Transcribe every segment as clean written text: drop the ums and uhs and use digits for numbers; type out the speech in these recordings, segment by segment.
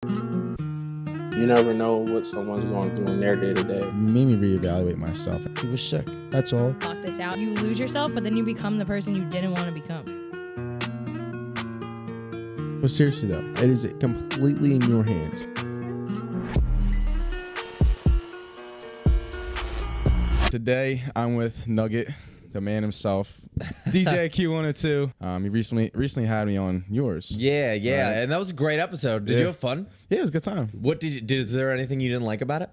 You never know what someone's going through in their day to day. Made me reevaluate myself. He was sick. That's all. Block this out. You lose yourself, but then you become the person you didn't want to become. But seriously though, it is completely in your hands. Today I'm with Nugget, the man himself, DJ Q102. He recently had me on yours. Yeah, and that was a great episode. Did you have fun? Yeah, it was a good time. What is there anything you didn't like about it?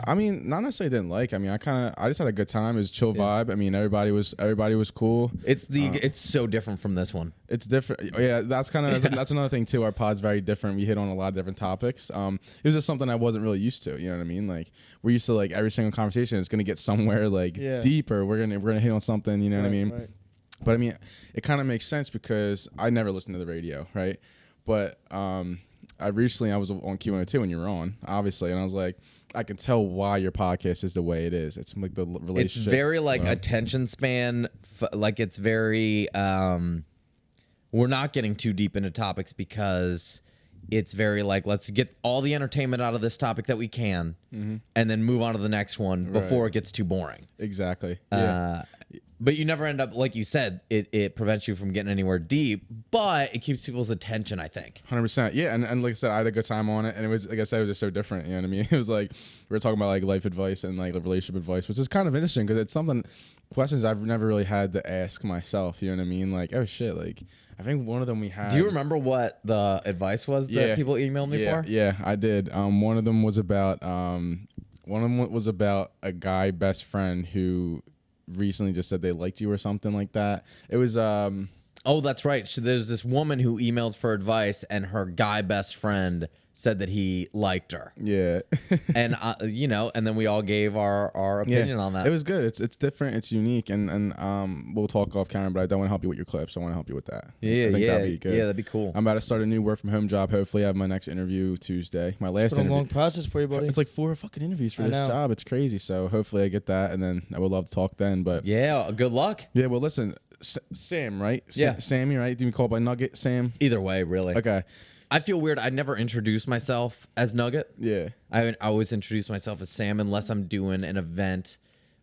I mean, not necessarily didn't like. I mean, I just had a good time. It was a chill vibe. I mean, everybody was cool. It's so different from this one. It's different. Yeah, that's another thing too. Our pod's very different. We hit on a lot of different topics. It was just something I wasn't really used to. You know what I mean? Like we're used to like every single conversation is gonna get somewhere like deeper. We're gonna hit on something. You know what I mean? Right. But I mean, it kind of makes sense because I never listened to the radio, right? But I was on Q102 when you were on, obviously, and I was like, I can tell why your podcast is the way it is. It's like the relationship. It's very like attention span. Like it's very. We're not getting too deep into topics because it's very like let's get all the entertainment out of this topic that we can, and then move on to the next one before it gets too boring. Exactly. Yeah. But you never end up, like you said, it prevents you from getting anywhere deep, but it keeps people's attention, I think. 100%. Yeah, and like I said, I had a good time on it, and it was, like I said, it was just so different, you know what I mean? It was like, we were talking about like life advice and like relationship advice, which is kind of interesting because it's questions I've never really had to ask myself, you know what I mean? Like, oh shit, like, I think one of them we had. Do you remember what the advice was that people emailed me for? Yeah, I did. One of them was about, a guy best friend who recently just said they liked you or something like that. It was oh, that's right. So there's this woman who emails for advice and her guy best friend said that he liked her. Yeah. And and then we all gave our opinion on that. It was good. It's different, it's unique, and we'll talk off camera, but I don't want to help you with your clips. I want to help you with that. Yeah, I think that'd be good. Yeah, that'd be cool. I'm about to start a new work from home job. Hopefully I have my next interview Tuesday. My last interview. It's been a long process for you, buddy. It's like 4 fucking interviews for this job. It's crazy. So hopefully I get that, and then I would love to talk then. But yeah, good luck. Yeah, well listen, Sam, right? Yeah. Sammy, right? Do we call by Nugget, Sam? Either way, really. Okay. I feel weird. I never introduce myself as Nugget. Yeah. I always introduce myself as Sam unless I'm doing an event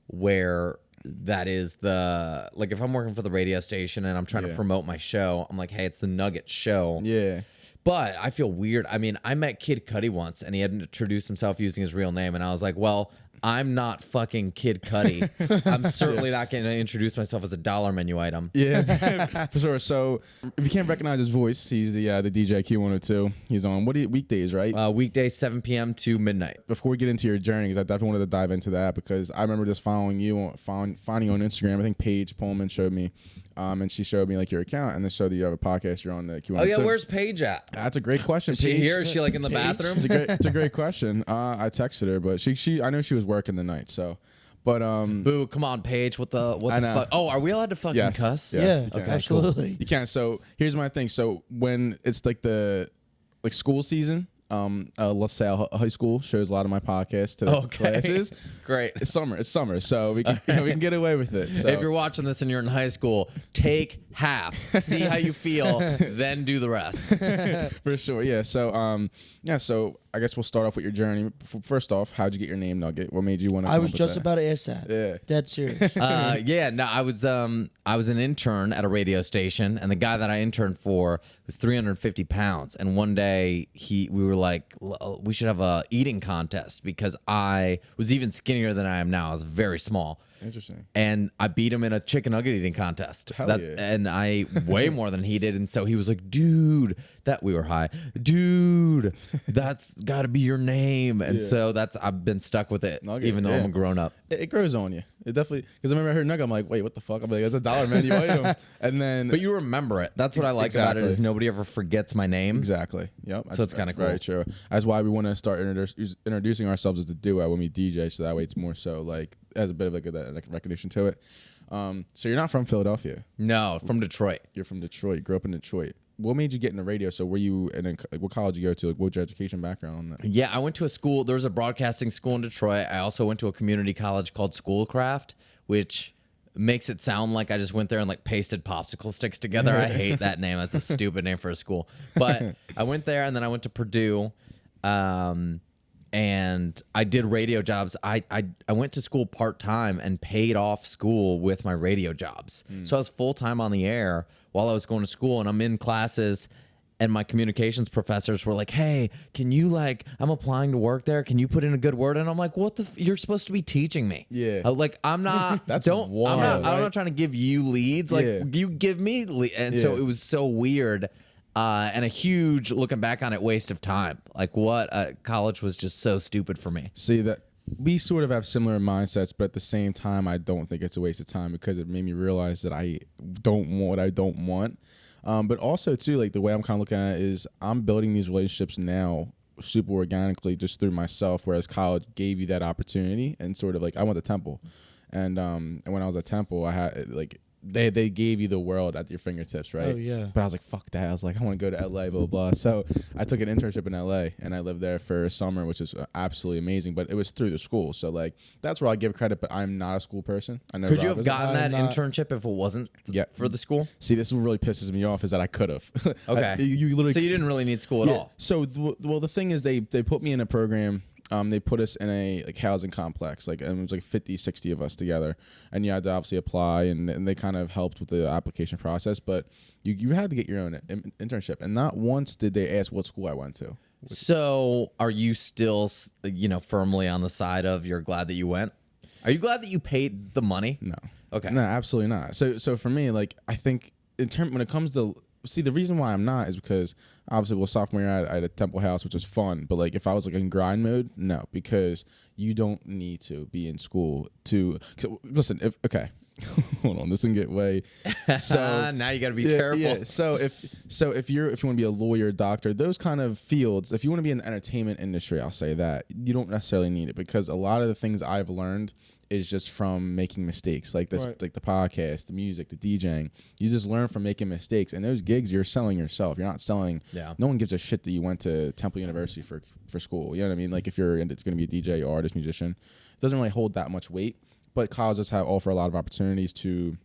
where that is the, like if I'm working for the radio station and I'm trying to promote my show, I'm like, hey, it's the Nugget show. Yeah. But I feel weird. I mean, I met Kid Cudi once and he had introduced himself using his real name. And I was like, well, I'm not fucking Kid Cudi. I'm certainly not going to introduce myself as a dollar menu item. Yeah, for sure. So if you can't recognize his voice, he's the DJ Q102. He's on weekdays, right? Weekdays 7 p.m. to midnight. Before we get into your journey, because I definitely wanted to dive into that because I remember just finding you on Instagram. I think Paige Pullman showed me, and she showed me like your account, and they showed that you have a podcast. You're on the Q102. Oh yeah, where's Paige at? That's a great question. Is she here? Is she like in the bathroom? It's a great question. I texted her, but I know she was working the night, so. But boo, come on, Paige. What the fuck? Oh, are we allowed to fucking cuss? Yes, yeah, okay, absolutely. You can. So here's my thing. So when it's like the school season, let's say a high school shows a lot of my podcasts to the classes. Great. It's summer, so we can we can get away with it. So. If you're watching this and you're in high school, take half, see how you feel, then do the rest. For sure, yeah. So so I guess we'll start off with your journey. First off, how'd you get your name, Nugget? What made you want to? I was just about to ask that. Yeah, dead serious. I was an intern at a radio station, and the guy that I interned for was 350 pounds. And one day we were like, we should have a eating contest because I was even skinnier than I am now. I was very small. Interesting. And I beat him in a chicken nugget eating contest. Hell yeah. And I way more than he did. And so he was like, dude, we were high. Dude, that's got to be your name. And so I've been stuck with it, even though I'm a grown up. It grows on you. It definitely, because I remember I heard Nugget, I'm like, wait, what the fuck? I'm like, it's a dollar menu item. And then. But you remember it. That's what I like about it is nobody ever forgets my name. Exactly. Yep. So it's kind of cool. Very true. That's why we want to start introducing ourselves as a duo when we DJ. So that way it's more so like, has a bit of like a recognition to it. So you're not from Philadelphia? No, from Detroit. You're from Detroit. Grew up in Detroit. What made you get into radio? So were you what college did you go to? Like, what was your education background on that? Yeah, I went to a school. There was a broadcasting school in Detroit. I also went to a community college called Schoolcraft, which makes it sound like I just went there and like pasted popsicle sticks together. I hate that name. That's a stupid name for a school. But I went there, and then I went to Purdue, and I did radio jobs. I went to school part-time and paid off school with my radio jobs. So I was full-time on the air while I was going to school, and I'm in classes, and my communications professors were like, hey, can you I'm applying to work there. Can you put in a good word? And I'm like, what you're supposed to be teaching me. Yeah. I'm not, wild, I'm right? not trying to give you leads. You give me leads. And so it was so weird. And a huge, looking back on it, waste of time. College was just so stupid for me. See that we sort of have similar mindsets, but at the same time, I don't think it's a waste of time because it made me realize that I don't want what I don't want. But also too, like the way I'm kind of looking at it is I'm building these relationships now super organically just through myself, whereas college gave you that opportunity and sort of I went to Temple, and when I was at Temple, I had they gave you the world at your fingertips, right? Oh, yeah. But I was like, fuck that. I was like, I want to go to LA, blah, blah, blah. So I took an internship in LA, and I lived there for a summer, which is absolutely amazing. But it was through the school. So, that's where I give credit, but I'm not a school person. I never Could you have gotten that internship if it wasn't for the school? See, this is what really pisses me off is that I could have. Okay. You literally so you didn't really need school at all? So, the thing is, they put me in a program. They put us in a housing complex, and it was 50, 60 of us together, and you had to obviously apply, and they kind of helped with the application process, but you had to get your own internship, and not once did they ask what school I went to. So are you still, firmly on the side of you're glad that you went? Are you glad that you paid the money? No. Okay. No, absolutely not. So for me, I think when it comes to the reason why I'm not is because obviously, sophomore year I had a Temple house, which was fun. But if I was in grind mode, no, because you don't need to be in school to listen. Hold on, this can get way. So now you got to be careful. Yeah. So if you want to be a lawyer, doctor, those kind of fields, if you want to be in the entertainment industry, I'll say that you don't necessarily need it because a lot of the things I've learned is just from making mistakes, like this, right. like the podcast, the music, the DJing. You just learn from making mistakes, and those gigs you're selling yourself. You're not selling. Yeah. No one gives a shit that you went to Temple University for school. You know what I mean? If you're it's going to be a DJ, artist, musician, it doesn't really hold that much weight. But colleges offer a lot of opportunities to.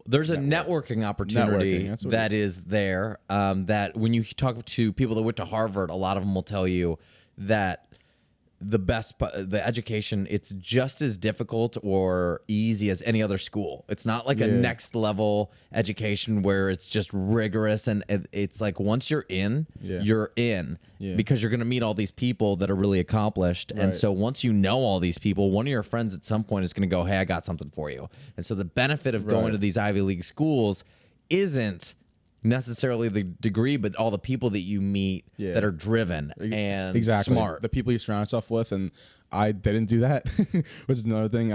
There's a networking opportunity that is there. That when you talk to people that went to Harvard, a lot of them will tell you that the education, it's just as difficult or easy as any other school. It's not like a next level education where it's just rigorous, and it's once you're in, you're in because you're going to meet all these people that are really accomplished. Right. And so once you know all these people, one of your friends at some point is going to go, hey, I got something for you. And so the benefit of going to these Ivy League schools isn't necessarily the degree, but all the people that you meet that are driven and smart. The people you surround yourself with, and I didn't do that, which is another thing.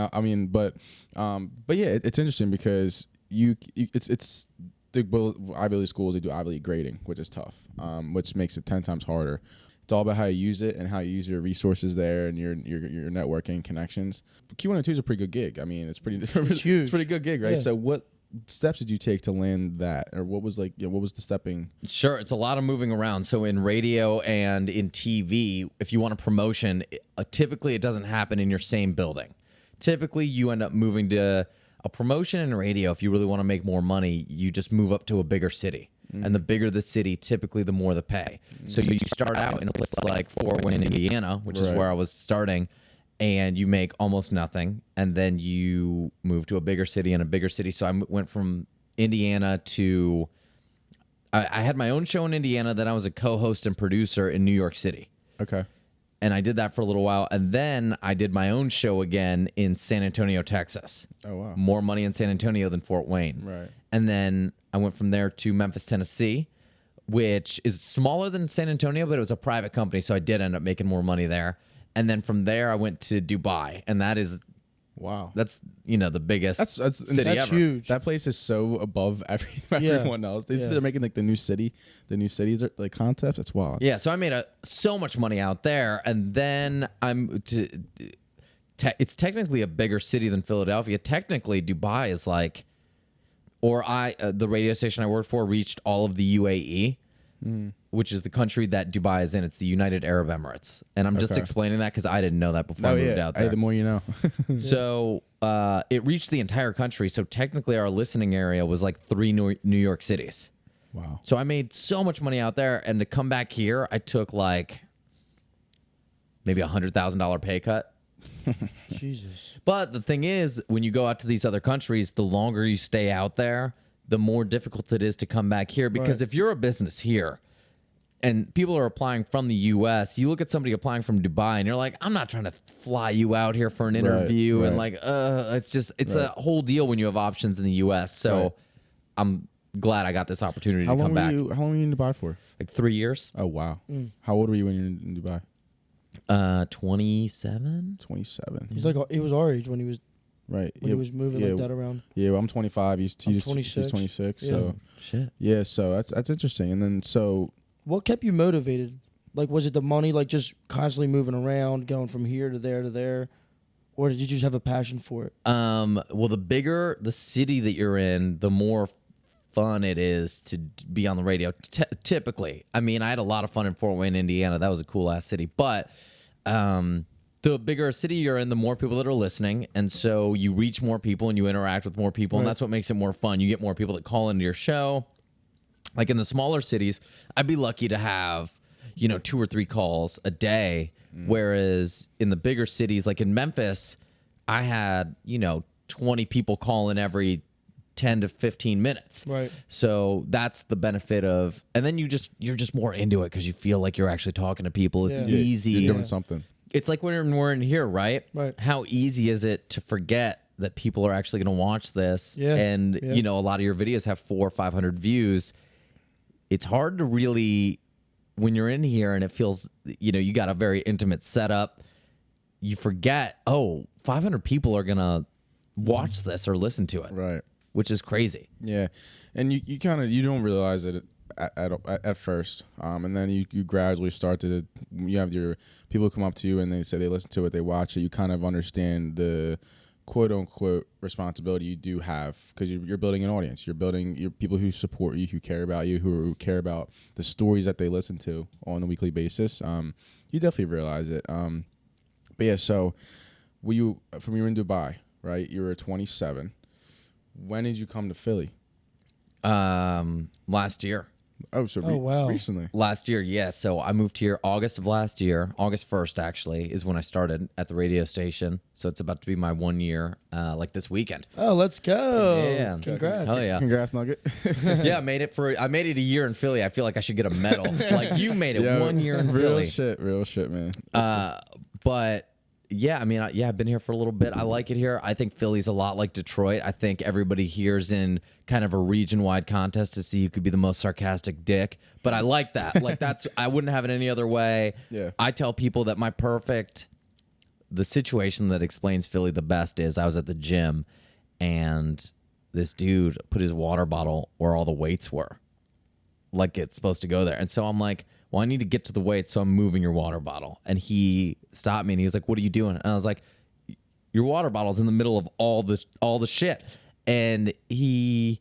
But yeah, it's interesting because it's the Ivy League schools, they do Ivy League grading, which is tough, which makes it 10 times harder. It's all about how you use it and how you use your resources there and your networking connections. Q102 is a pretty good gig. It's pretty huge. It's a pretty good gig, right? Yeah. So what steps did you take to land that, or what was what was the stepping? Sure, it's a lot of moving around. So in radio and in TV, if you want a promotion, typically it doesn't happen in your same building. Typically, you end up moving to a promotion in radio. If you really want to make more money, you just move up to a bigger city. And the bigger the city, typically the more the pay. So you start out in a place like Fort Wayne, Indiana, which is where I was starting, and you make almost nothing, and then you move to a bigger city and a bigger city. So I went from Indiana to I had my own show in Indiana, then I was a co-host and producer in New York City. Okay. And I did that for a little while, and then I did my own show again in San Antonio, Texas. Oh, wow. More money in San Antonio than Fort Wayne. Right. And then I went from there to Memphis, Tennessee, which is smaller than San Antonio, but it was a private company, so I did end up making more money there. And then from there, I went to Dubai, and that is, that's the biggest city ever. That's huge. That place is so above everyone else. They're making the new cities are concepts. It's wild. Yeah, so I made so much money out there, and then it's technically a bigger city than Philadelphia. Technically, Dubai is the radio station I worked for reached all of the UAE. which is the country that Dubai is in. It's the United Arab Emirates. And I'm just explaining that because I didn't know that before I moved out there. Hey, the more you know. So it reached the entire country. So technically our listening area was like 3 New York cities. Wow. So I made so much money out there. And to come back here, I took like maybe $100,000 pay cut. Jesus. But the thing is, when you go out to these other countries, the longer you stay out there, the more difficult it is to come back here. Because if you're a business here and people are applying from the U.S., you look at somebody applying from Dubai and you're like, I'm not trying to fly you out here for an interview. And like, it's a whole deal when you have options in the U.S. So I'm glad I got this opportunity to come back. How long were you in Dubai for? Like 3 years. Oh, wow. How old were you when you were in Dubai? 27. 27. He's like, he was our age when he was he was moving like that around. Yeah, well, I'm 25. He's 26. He's 26. Yeah. So Shit. yeah, so that's interesting. And then What kept you motivated? Like, was it the money, like just constantly moving around, going from here to there, or did you just have a passion for it? Well, the bigger the city that you're in, the more fun it is to be on the radio. Typically, I mean, I had a lot of fun in Fort Wayne, Indiana. That was a cool ass city, but the bigger a city you're in, the more people that are listening, and so you reach more people and you interact with more people, and that's what makes it more fun. You get more people that call into your show. Like in the smaller cities, I'd be lucky to have 2 or 3 calls a day, whereas in the bigger cities, like in Memphis, I had 20 people calling every 10 to 15 minutes. Right. So that's the benefit of, and then you're just more into it because you feel like you're actually talking to people. It's easy. you're doing something. It's like when we're in here, right? Right. How easy is it to forget that people are actually going to watch this? Yeah. And, Yeah. a lot of your videos have 400 or 500 views. It's hard to really, when you're in here and it feels, you got a very intimate setup, you forget, 500 people are going to watch this or listen to it. Right. Which is crazy. Yeah. And you kind of, you don't realize it at first. And then you gradually start to, you have your people come up to you and they say they listen to it, they watch it. You kind of understand the quote unquote responsibility you do have because you're building an audience. You're building your people who support you, who care about you, who care about the stories that they listen to on a weekly basis. You definitely realize it. But yeah, so you were in Dubai, right? You were 27. When did you come to Philly? Last year. Oh, so wow. Recently. Last year, yeah. So I moved here August of last year. August 1st, actually, is when I started at the radio station. So it's about to be my 1 year, like this weekend. Oh, let's go. Yeah. Congrats. Hell yeah. Congrats, Nugget. Yeah, I made it a year in Philly. I feel like I should get a medal. Like you made it 1 year in Philly. Real shit, man. But yeah, I mean, I've been here for a little bit. I like it here. I think Philly's a lot like Detroit. I think everybody here's in kind of a region-wide contest to see who could be the most sarcastic dick. But I like that. Like I wouldn't have it any other way. Yeah. I tell people that the situation that explains Philly the best is I was at the gym and this dude put his water bottle where all the weights were. Like it's supposed to go there. And so I'm like, well, I need to get to the weights, so I'm moving your water bottle. And he stopped me and he was like, what are you doing? And I was like, your water bottle's in the middle of all the shit. And he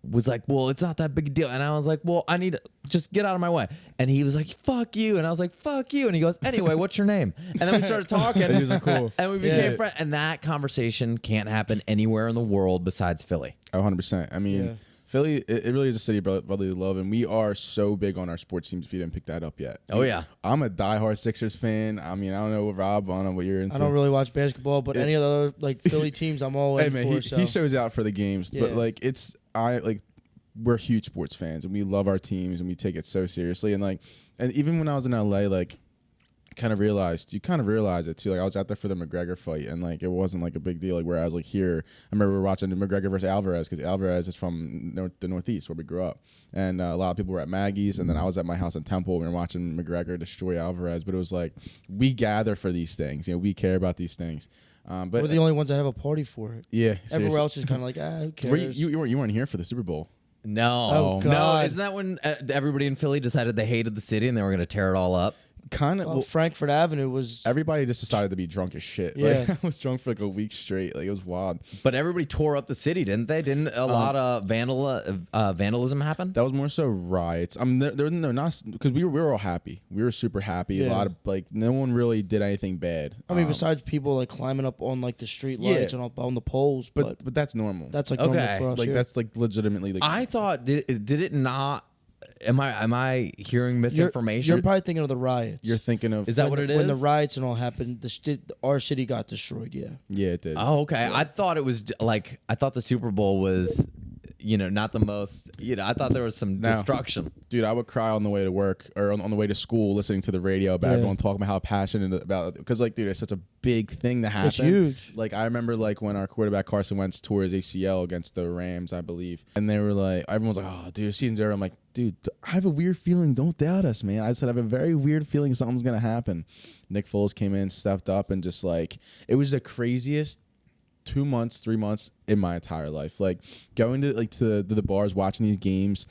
was like, well, it's not that big a deal. And I was like, well, I need to just get out of my way. And he was like, fuck you. And I was like, fuck you. And he goes, anyway, what's your name? And then we started talking. These are cool. And we became friends. And that conversation can't happen anywhere in the world besides Philly. 100%. I mean, Philly, it really is a city brotherly love, and we are so big on our sports teams if you didn't pick that up yet. Oh, yeah. I'm a diehard Sixers fan. I mean, I don't know what Rob, I don't know what you're into. I don't really watch basketball, but any of the other like Philly teams, I'm all in man, for. he shows out for the games, but like we're huge sports fans, and we love our teams, and we take it so seriously. And even when I was in LA, like you kind of realize it too. Like I was out there for the McGregor fight, and like it wasn't like a big deal. Like whereas like here, I remember we were watching McGregor versus Alvarez because Alvarez is from the Northeast where we grew up, and a lot of people were at Maggie's, and then I was at my house in Temple. We were watching McGregor destroy Alvarez, but it was like we gather for these things. We care about these things. But we're the only ones that have a party for it. Yeah, everywhere else is kind of like, who cares? You weren't here for the Super Bowl. No. Oh, God. No. Isn't that when everybody in Philly decided they hated the city and they were going to tear it all up? Kind of. Well, Frankfurt Avenue was. Everybody just decided to be drunk as shit. Yeah. Like, I was drunk for like a week straight. Like, it was wild. But everybody tore up the city, didn't they? Didn't a lot of vandalism happen? That was more so riots. I mean, they're not because we were all happy. We were super happy. Yeah. A lot of like no one really did anything bad. I mean, besides people like climbing up on like the street lights and up on the poles, but that's normal. that's like Okay. normal for us like here. that's like legitimately like. I thought did it not? Am I hearing You're misinformation? probably thinking of the riots. You're thinking of Is that what it is? When the riots and all happened, our city got destroyed. Yeah. yeah, it did. Oh, okay. I thought it was like I thought the Super Bowl was, not the most. I thought there was some destruction. Dude, I would cry on the way to work or on the way to school listening to the radio about everyone talking about how passionate about it. Because, like, dude, it's such a big thing to happen. It's huge. Like, I remember, like, when our quarterback Carson Wentz tore his ACL against the Rams, I believe. And they were like, everyone's like, oh, dude, season's over. I'm like, dude, I have a weird feeling. Don't doubt us, man. I said, I have a very weird feeling something's going to happen. Nick Foles came in, stepped up, and just, like, it was the craziest 2 months, 3 months in my entire life. Like, going to the bars, watching these games.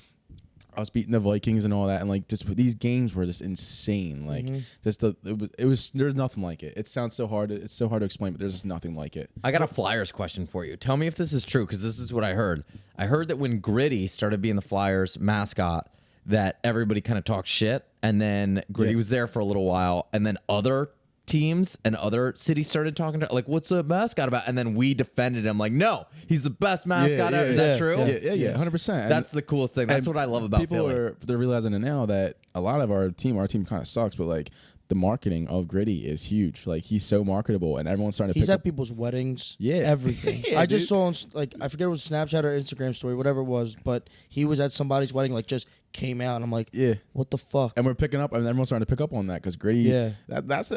I was beating the Vikings and all that, and like just these games were just insane. Like it was there's nothing like it. It sounds so hard. It's so hard to explain, but there's just nothing like it. I got a Flyers question for you. Tell me if this is true, because this is what I heard. I heard that when Gritty started being the Flyers mascot, that everybody kind of talked shit, and then Gritty was there for a little while, and then other teams and other cities started talking to like, what's the mascot about? And then we defended him like, no, he's the best mascot ever. Is that true? Yeah, 100%. That's the coolest thing. That's what I love about Philly. They're realizing it now that a lot of our team kind of sucks, but like the marketing of Gritty is huge. Like, he's so marketable, and everyone's starting to. He's at people's weddings. Yeah, everything. Yeah, I just saw on like I forget it was Snapchat or Instagram story, whatever it was, but he was at somebody's wedding. Like, just came out, and I'm like, yeah, what the fuck? And we're picking up, and everyone's starting to pick up on that because Gritty. Yeah, that's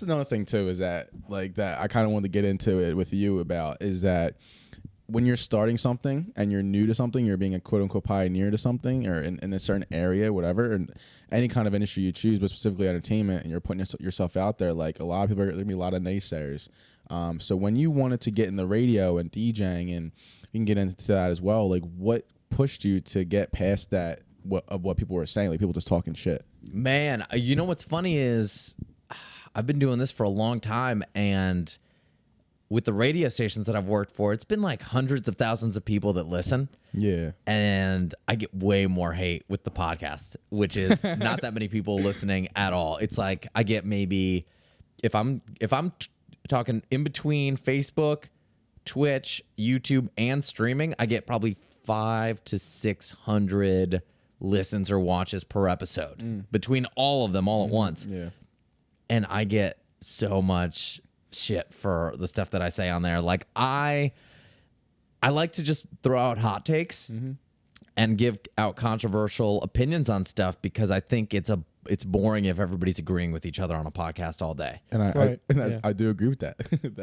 another thing too. Is that like that I kind of wanted to get into it with you about is that. When you're starting something and you're new to something, you're being a quote unquote pioneer to something or in a certain area, whatever, and any kind of industry you choose, but specifically entertainment, and you're putting yourself out there, like a lot of people are going to be a lot of naysayers. So when you wanted to get in the radio and DJing, and you can get into that as well, like what pushed you to get past that of what people were saying, like people just talking shit? Man, you know what's funny is I've been doing this for a long time, and with the radio stations that I've worked for, it's been like hundreds of thousands of people that listen. Yeah. And I get way more hate with the podcast, which is not that many people listening at all. It's like I get maybe if I'm talking in between Facebook, Twitch, YouTube, and streaming, I get probably 500 to 600 listens or watches per episode between all of them all at once. Yeah. And I get so much shit for the stuff that I say on there. Like I like to just throw out hot takes and give out controversial opinions on stuff because I think it's boring if everybody's agreeing with each other on a podcast all day. And I do agree with that.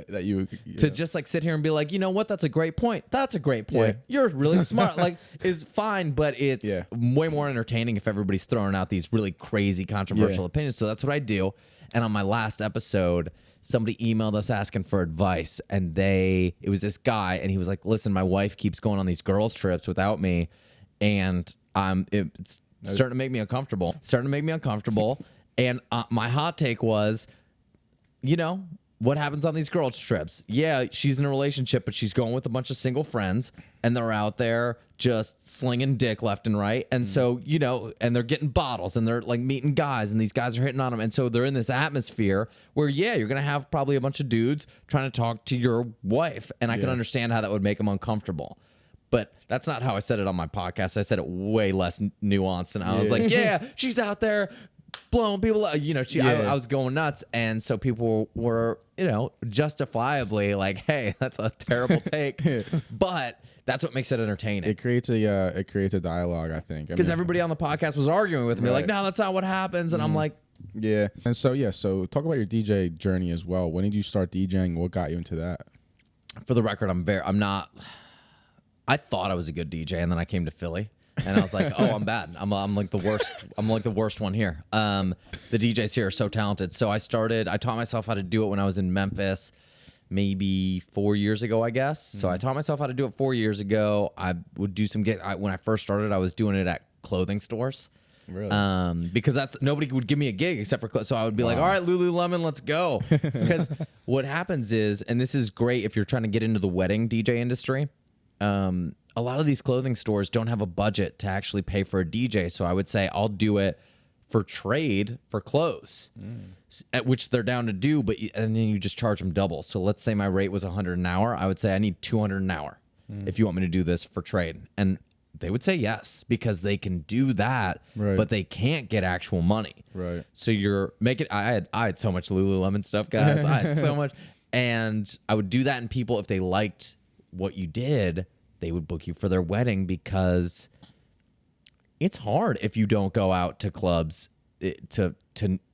that you to just like sit here and be like, you know what? That's a great point. That's a great point. Yeah. You're really smart. Like is fine, but it's way more entertaining if everybody's throwing out these really crazy controversial opinions. So that's what I do. And on my last episode, somebody emailed us asking for advice, and it was this guy, and he was like, listen, my wife keeps going on these girls trips without me, and it's starting to make me uncomfortable. And my hot take was, what happens on these girls trips? Yeah, she's in a relationship, but she's going with a bunch of single friends, and they're out there just slinging dick left and right. And so, and they're getting bottles, and they're like meeting guys, and these guys are hitting on them. And so they're in this atmosphere where, you're going to have probably a bunch of dudes trying to talk to your wife. And I can understand how that would make them uncomfortable. But that's not how I said it on my podcast. I said it way less nuanced. And I was like, she's out there blowing people out. I was going nuts. And so people were, justifiably like, hey, that's a terrible take. But that's what makes it entertaining. It creates a dialogue, I think. Because everybody on the podcast was arguing with me, like, no, that's not what happens. And I'm like, yeah. And so talk about your DJ journey as well. When did you start DJing? What got you into that? For the record, I thought I was a good DJ, and then I came to Philly, and I was like, "Oh, I'm bad. I'm like the worst. I'm like the worst one here." The DJs here are so talented. So I taught myself how to do it when I was in Memphis, maybe 4 years ago, I guess. So I taught myself how to do it 4 years ago. I would do some when I first started, I was doing it at clothing stores. Really? Because nobody would give me a gig except for so I would be like, all right, Lululemon, let's go. Because what happens is, and this is great if you're trying to get into the wedding DJ industry. A lot of these clothing stores don't have a budget to actually pay for a DJ. So I would say I'll do it for trade for clothes, at which they're down to do, and then you just charge them double. So let's say my rate was $100 an hour. I would say I need $200 an hour if you want me to do this for trade. And they would say yes, because they can do that, but they can't get actual money. Right. So you're making, I had so much Lululemon stuff, guys. I had so much. And I would do that, and people, if they liked what you did, they would book you for their wedding, because it's hard if you don't go out to clubs to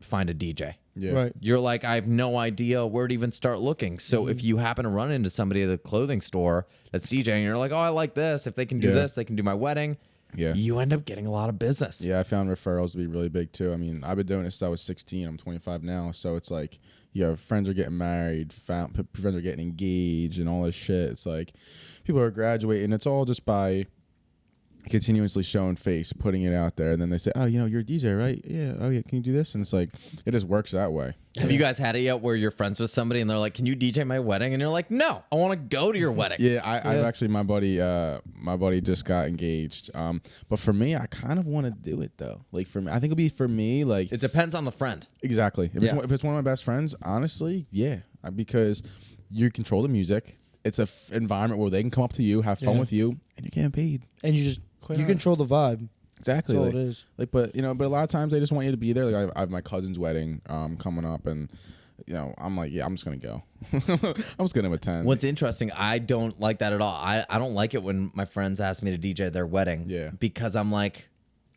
find a DJ. Yeah. Right. You're like, I have no idea where to even start looking. So if you happen to run into somebody at a clothing store that's DJing, and you're like, oh, I like this. If they can do this, they can do my wedding. Yeah. You end up getting a lot of business. Yeah, I found referrals to be really big too. I mean, I've been doing this since I was 16. I'm 25 now, so it's like, friends are getting married, friends are getting engaged, and all this shit. It's like people are graduating. It's all just by continuously showing face, putting it out there, and then they say, "Oh, you're a DJ, right? Yeah. Oh, yeah. Can you do this?" And it's like it just works that way. Have you guys had it yet where you're friends with somebody and they're like, "Can you DJ my wedding?" And you're like, "No, I want to go to your wedding." Yeah, I've actually my buddy just got engaged. But for me, I kind of want to do it though. Like for me, I think it'll be for me. Like It depends on the friend. exactly. If it's one of my best friends, honestly, yeah, because you control the music. It's a environment where they can come up to you, have fun with you, and you're getting paid. And you control the vibe. Exactly. That's all like, it is. Like, but a lot of times they just want you to be there. Like, I have my cousin's wedding coming up, and I'm like, yeah, I'm just gonna go. I'm just gonna attend. What's interesting, I don't like that at all. I don't like it when my friends ask me to DJ their wedding. Yeah. Because I'm like,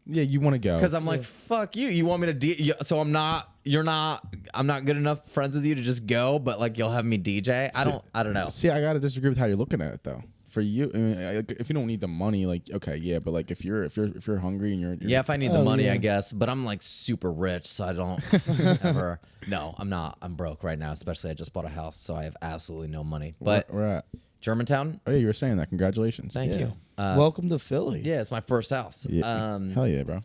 yeah, you want to go. because I'm like, fuck you. You want me to so I'm not good enough friends with you to just go, but like you'll have me DJ. I don't know. See, I gotta disagree with how you're looking at it though. For you, I mean, if you don't need the money, like okay, yeah, but like if you're hungry and you're Yeah, if I need the money, yeah. I guess. But I'm like super rich, so I don't ever. No, I'm not. I'm broke right now, especially I just bought a house, so I have absolutely no money. But we're at. Germantown, Oh yeah, you were saying that. Congratulations. thank you. Welcome to Philly. Yeah, it's my first house. Yeah. Hell yeah, bro.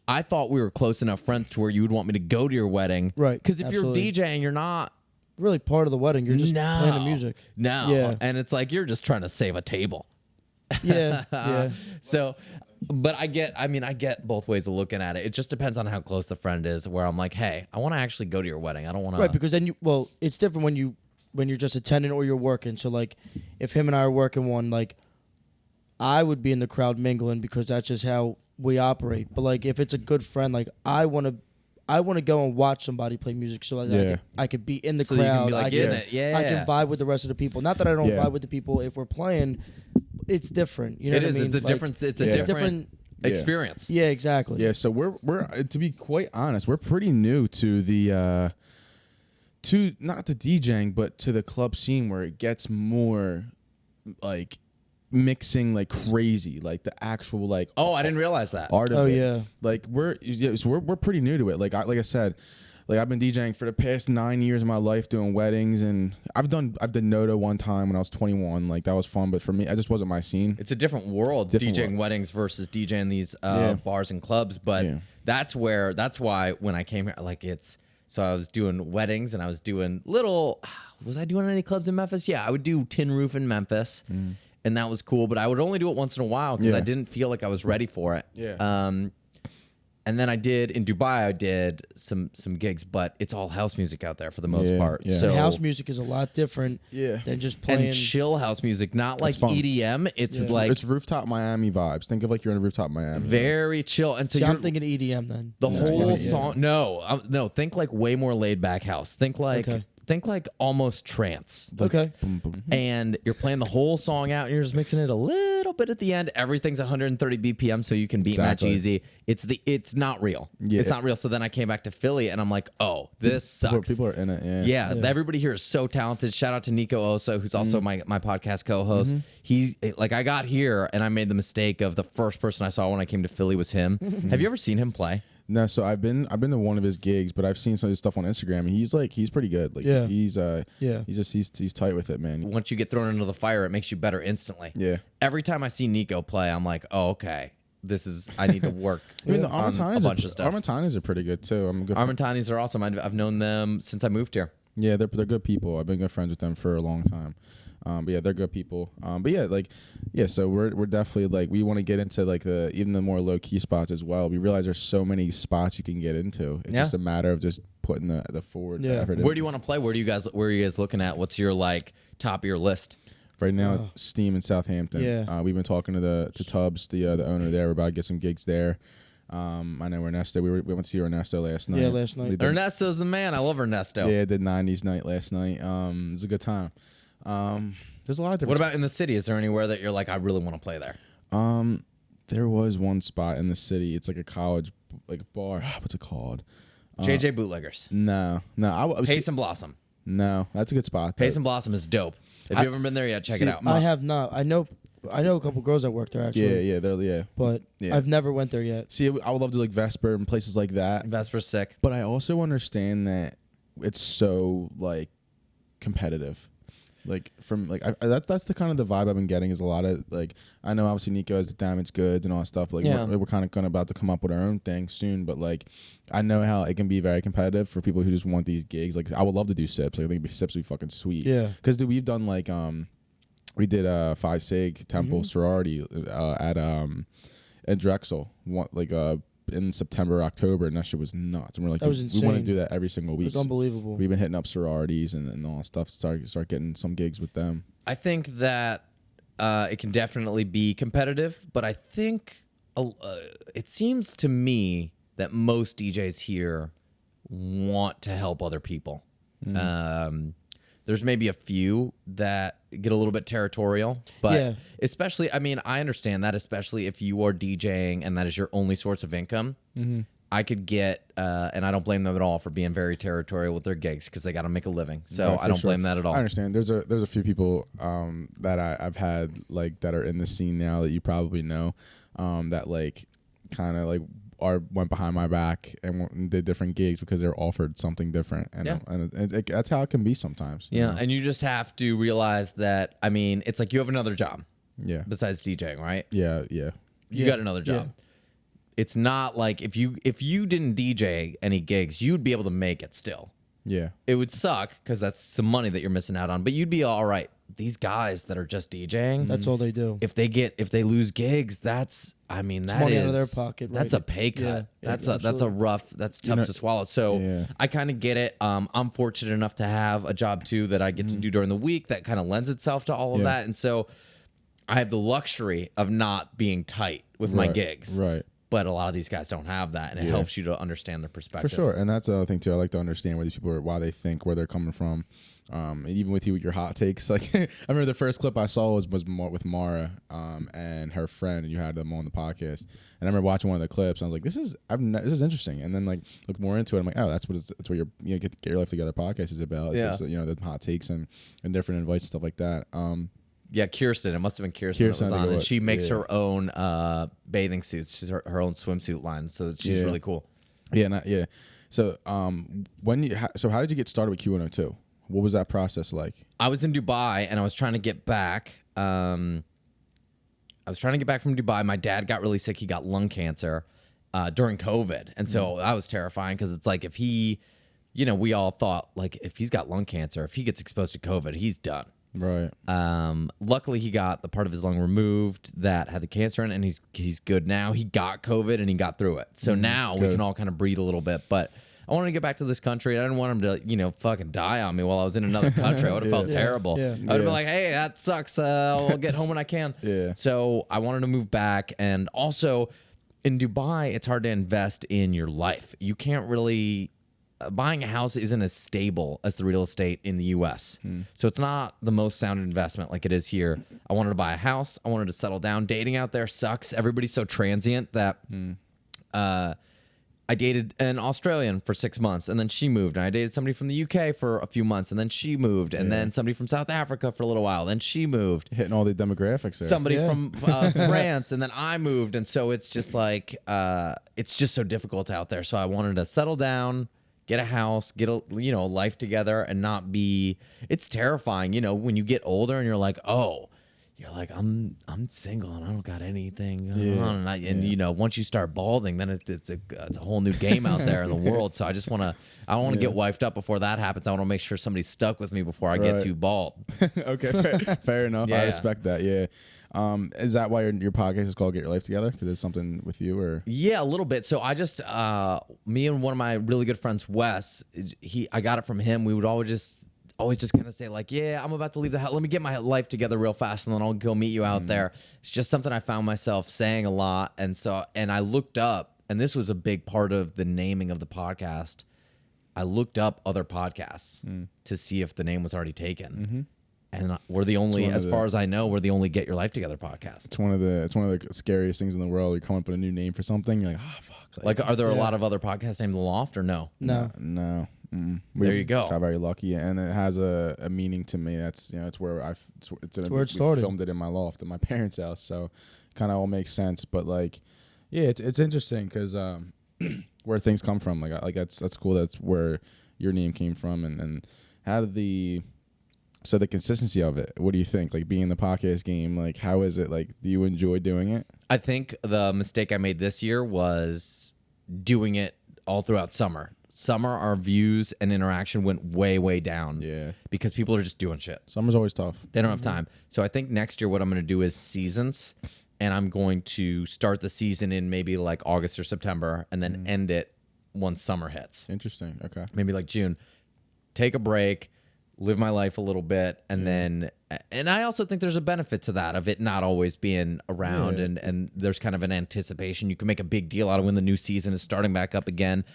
I thought we were close enough friends to where you would want me to go to your wedding. Right, Because if absolutely. you're DJing, you're not. Really part of the wedding. You're just playing the music. No. Yeah. And it's like you're just trying to save a table. Yeah. Yeah. So, but I get both ways of looking at it. It just depends on how close the friend is, where I'm like, hey, I want to actually go to your wedding. I don't want to. Right, because then it's different when you're just attending or you're working. So like, if him and I are working one, like, I would be in the crowd mingling because that's just how we operate. But like, if it's a good friend, like I want to go and watch somebody play music so that I could be in the So crowd. you can be like I in can, it. Yeah. I can vibe with the rest of the people. Not that I don't vibe with the people if we're playing. It's different. You know It what is. I mean? It's a Like, different. It's a different Yeah. experience. Yeah, exactly. Yeah, so we're to be quite honest, we're pretty new to the to not the DJing, but to the club scene where it gets more like mixing like crazy, like the actual like Oh, I didn't realize that. art of Oh, it. yeah. Like we're pretty new to it. Like I said, like I've been DJing for the past 9 years of my life doing weddings, and I've done Noda one time when I was 21. Like that was fun, but for me, it just wasn't my scene. It's a different world, DJing weddings versus DJing these bars and clubs. But that's why when I came here, like so I was doing weddings and I was doing was I doing any clubs in Memphis? Yeah, I would do Tin Roof in Memphis. And that was cool, but I would only do it once in a while because I didn't feel like I was ready for it. Yeah. And then I did in Dubai. I did some gigs, but it's all house music out there for the most part. Yeah. So And house music is a lot different than just playing. and chill house music, not like fun. EDM. It's like It's rooftop Miami vibes. Think of like you're in a rooftop Miami. very chill. And so See, you're I'm thinking EDM then. the whole song. No, think like way more laid back house. Think like almost trance. Okay. Boom, boom. And you're playing the whole song out and you're just mixing it a little bit at the end. Everything's 130 BPM so you can beat match easy. It's not real. Yeah. It's not real. So then I came back to Philly and I'm like, oh, this sucks. People are in it. Yeah. Yeah, everybody here is so talented. Shout out to Nico Oso, who's also my podcast co-host. He's like, I got here and I made the mistake of the first person I saw when I came to Philly was him. Have you ever seen him play? No, so I've been to one of his gigs, but I've seen some of his stuff on Instagram, and he's pretty good. Like he's tight with it, man. Once you get thrown into the fire, it makes you better instantly. Yeah. Every time I see Nico play, I'm like, oh, okay. I need to work I mean, the on a bunch of stuff. Armentanis are pretty good too. I'm good. Armentanis are awesome. I've known them since I moved here. Yeah, they're good people. I've been good friends with them for a long time. But yeah, they're good people. But yeah, like, yeah, so we're definitely like, we want to get into like even the more low key spots as well. We realize there's so many spots you can get into. It's just a matter of just putting the forward effort. Where do you want to play? Where are you guys looking at? What's your like top of your list? Right now, Steam in Southampton. Yeah. We've been talking to Tubbs, the owner there. We're about to get some gigs there. I know Ernesto. We went to see Ernesto last night. Yeah, last night. Ernesto's the man. I love Ernesto. Yeah, did 90s night last night. It was a good time. There's a lot of different. What about in the city? Is there anywhere that you're like, I really want to play there? There was one spot in the city. It's like a college, like bar. What's it called? JJ Bootleggers. No. Pace and Blossom. No, that's a good spot. Pace and Blossom is dope. If you haven't been there yet, check it out. I have not. I know a couple girls that work there actually. Yeah, But I've never went there yet. See, I would love to like Vesper and places like that. Vesper's sick. But I also understand that it's so like competitive. Like from like that's the kind of the vibe I've been getting is a lot of like I know obviously Nico has the damaged goods and all that stuff. But, like we're kind of about to come up with our own thing soon. But like I know how it can be very competitive for people who just want these gigs. Like I would love to do Sips. Like I think Sips would be fucking sweet. Yeah. Because we've done like we did Phi Sig Temple sorority at Drexel in September, October, and that shit was nuts. And we're like, that was we want to do that every single week. It was unbelievable. We've been hitting up sororities and all that stuff. Start getting some gigs with them. I think that it can definitely be competitive, but I think it seems to me that most DJs here want to help other people. There's maybe a few that get a little bit territorial, but especially, I mean, I understand that, especially if you are DJing and that is your only source of income. I could get, and I don't blame them at all for being very territorial with their gigs because they got to make a living. So I don't blame that at all. I understand. There's a few people that I've had like that are in the scene now that you probably know that like kind of like went behind my back and did different gigs because they're offered something different, and that's how it can be sometimes. Yeah, and you just have to realize that. I mean, it's like you have another job. Yeah. Besides DJing, right? Yeah. You got another job. It's not like if you didn't DJ any gigs, you'd be able to make it still. Yeah. It would suck because that's some money that you're missing out on, but you'd be all right. These guys that are just DJing, that's all they do. If they lose gigs, that's money out of their pocket. That's right? a pay cut. Yeah, That's tough to swallow. So I kind of get it. I'm fortunate enough to have a job too that I get to do during the week that kind of lends itself to all of that, and so I have the luxury of not being tight with my gigs. Right. But a lot of these guys don't have that, and it helps you to understand their perspective. For sure, and that's the other thing too. I like to understand where these people are, why they think, where they're coming from. And even with you with your hot takes, like I remember the first clip I saw was more with Mara and her friend, and you had them on the podcast. And I remember watching one of the clips, and I was like, "This is interesting." And then like look more into it, I'm like, "Oh, that's what your get your life together podcast is about." It's just, the hot takes and different advice and stuff like that. Yeah, Kirsten. It must have been Kirsten that was on, and she makes her own bathing suits. She's her own swimsuit line, so she's really cool. Yeah, So, so how did you get started with Q102? What was that process like? I was in Dubai, and I was trying to get back. I was trying to get back from Dubai. My dad got really sick. He got lung cancer during COVID, and so that was terrifying because it's like if he, we all thought like if he's got lung cancer, if he gets exposed to COVID, he's done. Right. Luckily, he got the part of his lung removed that had the cancer in it, and he's good now. He got COVID, and he got through it. So now we can all kind of breathe a little bit. But I wanted to get back to this country. I didn't want him to, fucking die on me while I was in another country. I would have felt terrible. I would have been like, hey, that sucks. I'll get home when I can. So I wanted to move back. And also, in Dubai, it's hard to invest in your life. You can't really... buying a house isn't as stable as the real estate in the U.S. So it's not the most sound investment like it is here. I wanted to buy a house. I wanted to settle down. Dating out there sucks. Everybody's so transient that I dated an Australian for 6 months, and then she moved. And I dated somebody from the UK for a few months, and then she moved. And then somebody from South Africa for a little while, then she moved. Hitting all the demographics there. Somebody from France, and then I moved. And so it's just like, it's just so difficult out there. So I wanted to settle down, get a house, get a life together, and not be. It's terrifying, when you get older and you're like, oh, you're like, I'm single and I don't got anything going on. And you know, once you start balding, then it's a whole new game out there in the world. So I don't want to get wifed up before that happens. I want to make sure somebody's stuck with me before I get too bald. Okay, fair enough. I respect that. Yeah. Is that why your podcast is called Get Your Life Together? Because it's something with you, or? Yeah, a little bit. So I just, me and one of my really good friends, Wes, I got it from him. We would always just kind of say like, yeah, I'm about to leave the house. Let me get my life together real fast and then I'll go meet you out there. It's just something I found myself saying a lot. And I looked up, and this was a big part of the naming of the podcast. I looked up other podcasts to see if the name was already taken. And we're the only, as far as I know, we're the only Get Your Life Together podcast. It's one of the scariest things in the world. You come up with a new name for something, you're like, oh fuck. Like are there a lot of other podcasts named The Loft or no? No. There you go. Got very lucky, and it has a meaning to me. That's it's where where it started. Filmed it in my loft at my parents' house, so kind of all makes sense. But like, yeah, it's interesting because where things come from. Like that's cool. That's where your name came from, and how did the consistency of it. What do you think? Like being in the podcast game, like how is it? Like, do you enjoy doing it? I think the mistake I made this year was doing it all throughout summer. Summer, our views and interaction went way, way down. Yeah. Because people are just doing shit. Summer's always tough. They don't have time. So I think next year what I'm going to do is seasons. And I'm going to start the season in maybe like August or September and then end it once summer hits. Interesting. Okay. Maybe like June. Take a break, live my life a little bit, and then... And I also think there's a benefit to that, of it not always being around. And there's kind of an anticipation. You can make a big deal out of when the new season is starting back up again.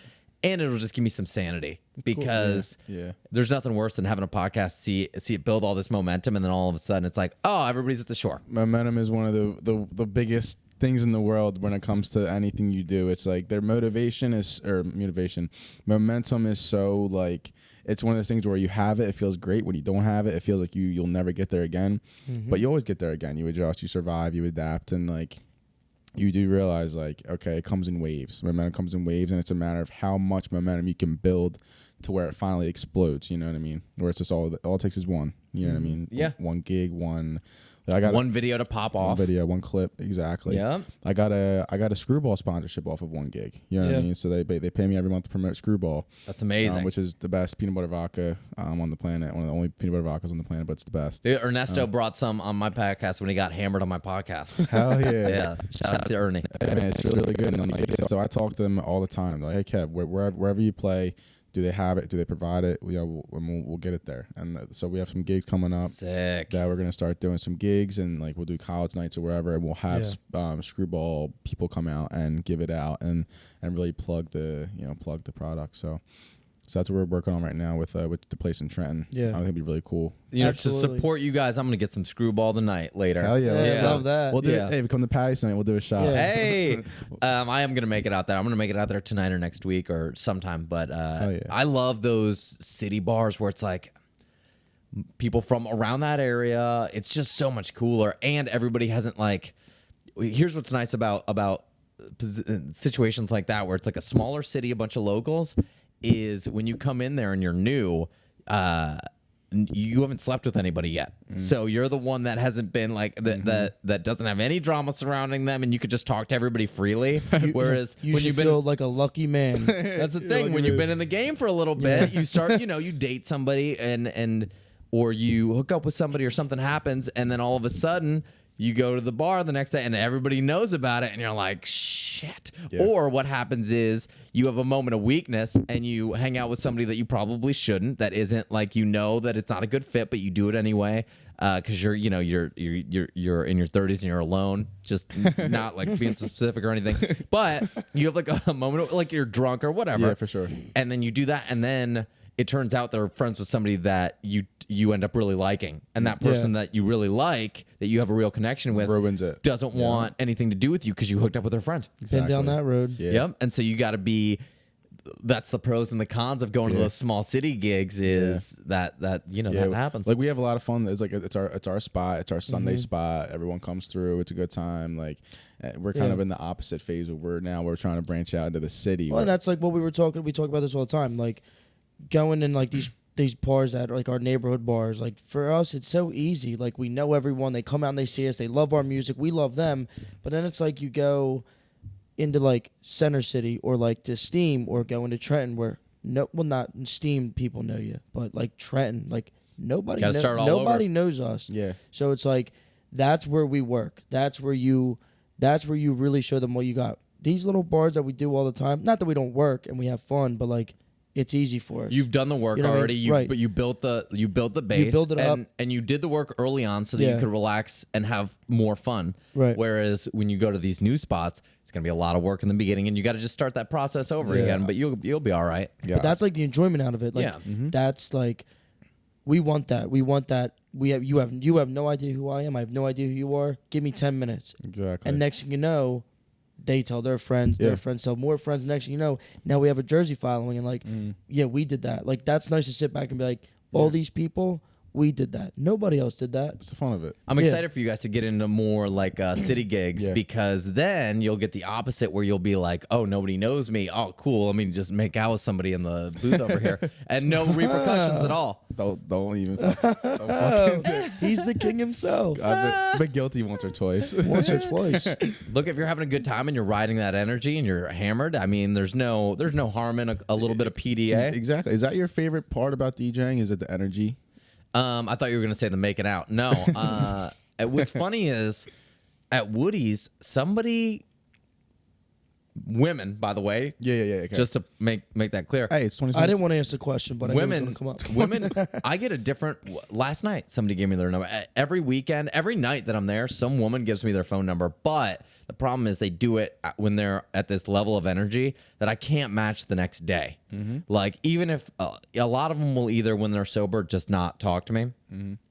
And it'll just give me some sanity, because there's nothing worse than having a podcast, see it build all this momentum, and then all of a sudden it's like, oh, everybody's at the shore. Momentum is one of the biggest things in the world when it comes to anything you do. It's like their momentum is so like, it's one of those things where you have it feels great. When you don't have it feels like you'll never get there again. But you always get there again. You adjust, you survive, you adapt, and like, you do realize, like, okay, it comes in waves. Momentum comes in waves, and it's a matter of how much momentum you can build to where it finally explodes. You know what I mean? Where it's just all it takes is one. You know what I mean? Yeah. One gig, one. One video to pop off. One video, one clip, exactly. Yeah. I got a Screwball sponsorship off of one gig. You know what I mean? So they pay me every month to promote Screwball. That's amazing. Which is the best peanut butter vodka on the planet. One of the only peanut butter vodkas on the planet, but it's the best. Dude, Ernesto brought some on my podcast when he got hammered on my podcast. Hell yeah. Yeah. Shout out to Ernie. Hey, man, it's really good. And so I talk to them all the time. Like, hey, Kev, wherever you play, do they have it? Do they provide it? We'll get it there. And so we have some gigs coming up. Sick. That we're gonna start doing some gigs, and like we'll do college nights or wherever, and we'll have Screwball people come out and give it out and really plug the product. So that's what we're working on right now with the place in Trenton. Yeah, I think it'd be really cool. You know, to support you guys, I'm gonna get some Screwball tonight later. Hell yeah, let's love that. We'll do it. Hey, if you come to Patty's tonight, we'll do a shot. Yeah. Hey, I am gonna make it out there. I'm gonna make it out there tonight or next week or sometime. But I love those city bars where it's like people from around that area. It's just so much cooler, and everybody hasn't like. Here's what's nice about situations like that, where it's like a smaller city, a bunch of locals. Is when you come in there and you're new, you haven't slept with anybody yet. So you're the one that hasn't been like that doesn't have any drama surrounding them, and you could just talk to everybody freely. Whereas you when should feel like a lucky man. That's the thing. When you've been in the game for a little bit, you start, you date somebody or you hook up with somebody or something happens, and then all of a sudden you go to the bar the next day and everybody knows about it, and you're like, shit. Yeah. Or what happens is you have a moment of weakness and you hang out with somebody that you probably shouldn't, that isn't like, that it's not a good fit, but you do it anyway because you're in your 30s and you're alone, just not like being specific or anything. But you have like a moment of, like, you're drunk or whatever. Yeah, for sure. And then you do that, and then it turns out they're friends with somebody that you end up really liking, and that person that you really like, that you have a real connection with, ruins it. Doesn't want anything to do with you because you hooked up with their friend. Exactly. Been down that road. Yeah. Yep. And so you got to be. That's the pros and the cons of going to those small city gigs. Is that that happens. Like, we have a lot of fun. It's like it's our spot. It's our Sunday spot. Everyone comes through. It's a good time. Like, we're kind of in the opposite phase of we're trying to branch out into the city. Well, and that's like what we were talking. We talk about this all the time. Like, going in like these these bars that are like our neighborhood bars. Like for us, it's so easy. Like we know everyone. They come out and they see us. They love our music. We love them. But then it's like you go into like Center City or like to Steam or go into Trenton where not Steam people know you, but like Trenton, like nobody knows us. Yeah. So it's like that's where we work. That's where you really show them what you got. These little bars that we do all the time. Not that we don't work and we have fun, but like. It's easy for us. You've done the work already. Right. But you built the base. You build it up. And you did the work early on so that you could relax and have more fun. Right. Whereas when you go to these new spots, it's gonna be a lot of work in the beginning, and you got to just start that process over again. But you'll be all right. Yeah. But that's like the enjoyment out of it. Like, that's like we want that. We want that. You have no idea who I am. I have no idea who you are. Give me 10 minutes. Exactly. And next thing you know, they tell their friends, their friends tell more friends. Next thing you know, now we have a Jersey following, and like, yeah, we did that. Like, that's nice to sit back and be like, all these people, we did that. Nobody else did that. It's the fun of it. I'm excited for you guys to get into more like city gigs because then you'll get the opposite where you'll be like, oh, nobody knows me. Oh, cool. Let me just make out with somebody in the booth over here and no repercussions at all. Don't even. Don't fucking, He's the king himself. I've been guilty once or twice. Once or twice. Look, if you're having a good time and you're riding that energy and you're hammered, I mean, there's no harm in a little bit of PDA. Exactly. Is that your favorite part about DJing? Is it the energy? I thought you were going to say the making out. No. What's funny is at Woody's, women, by the way. Yeah. Okay. Just to make that clear. Hey, it's 20. I didn't want to ask the question, but I knew it was going to come up. Women, I get a different. Last night, somebody gave me their number. Every weekend, every night that I'm there, some woman gives me their phone number. But the problem is they do it when they're at this level of energy that I can't match the next day. Like, even if a lot of them will either, when they're sober, just not talk to me.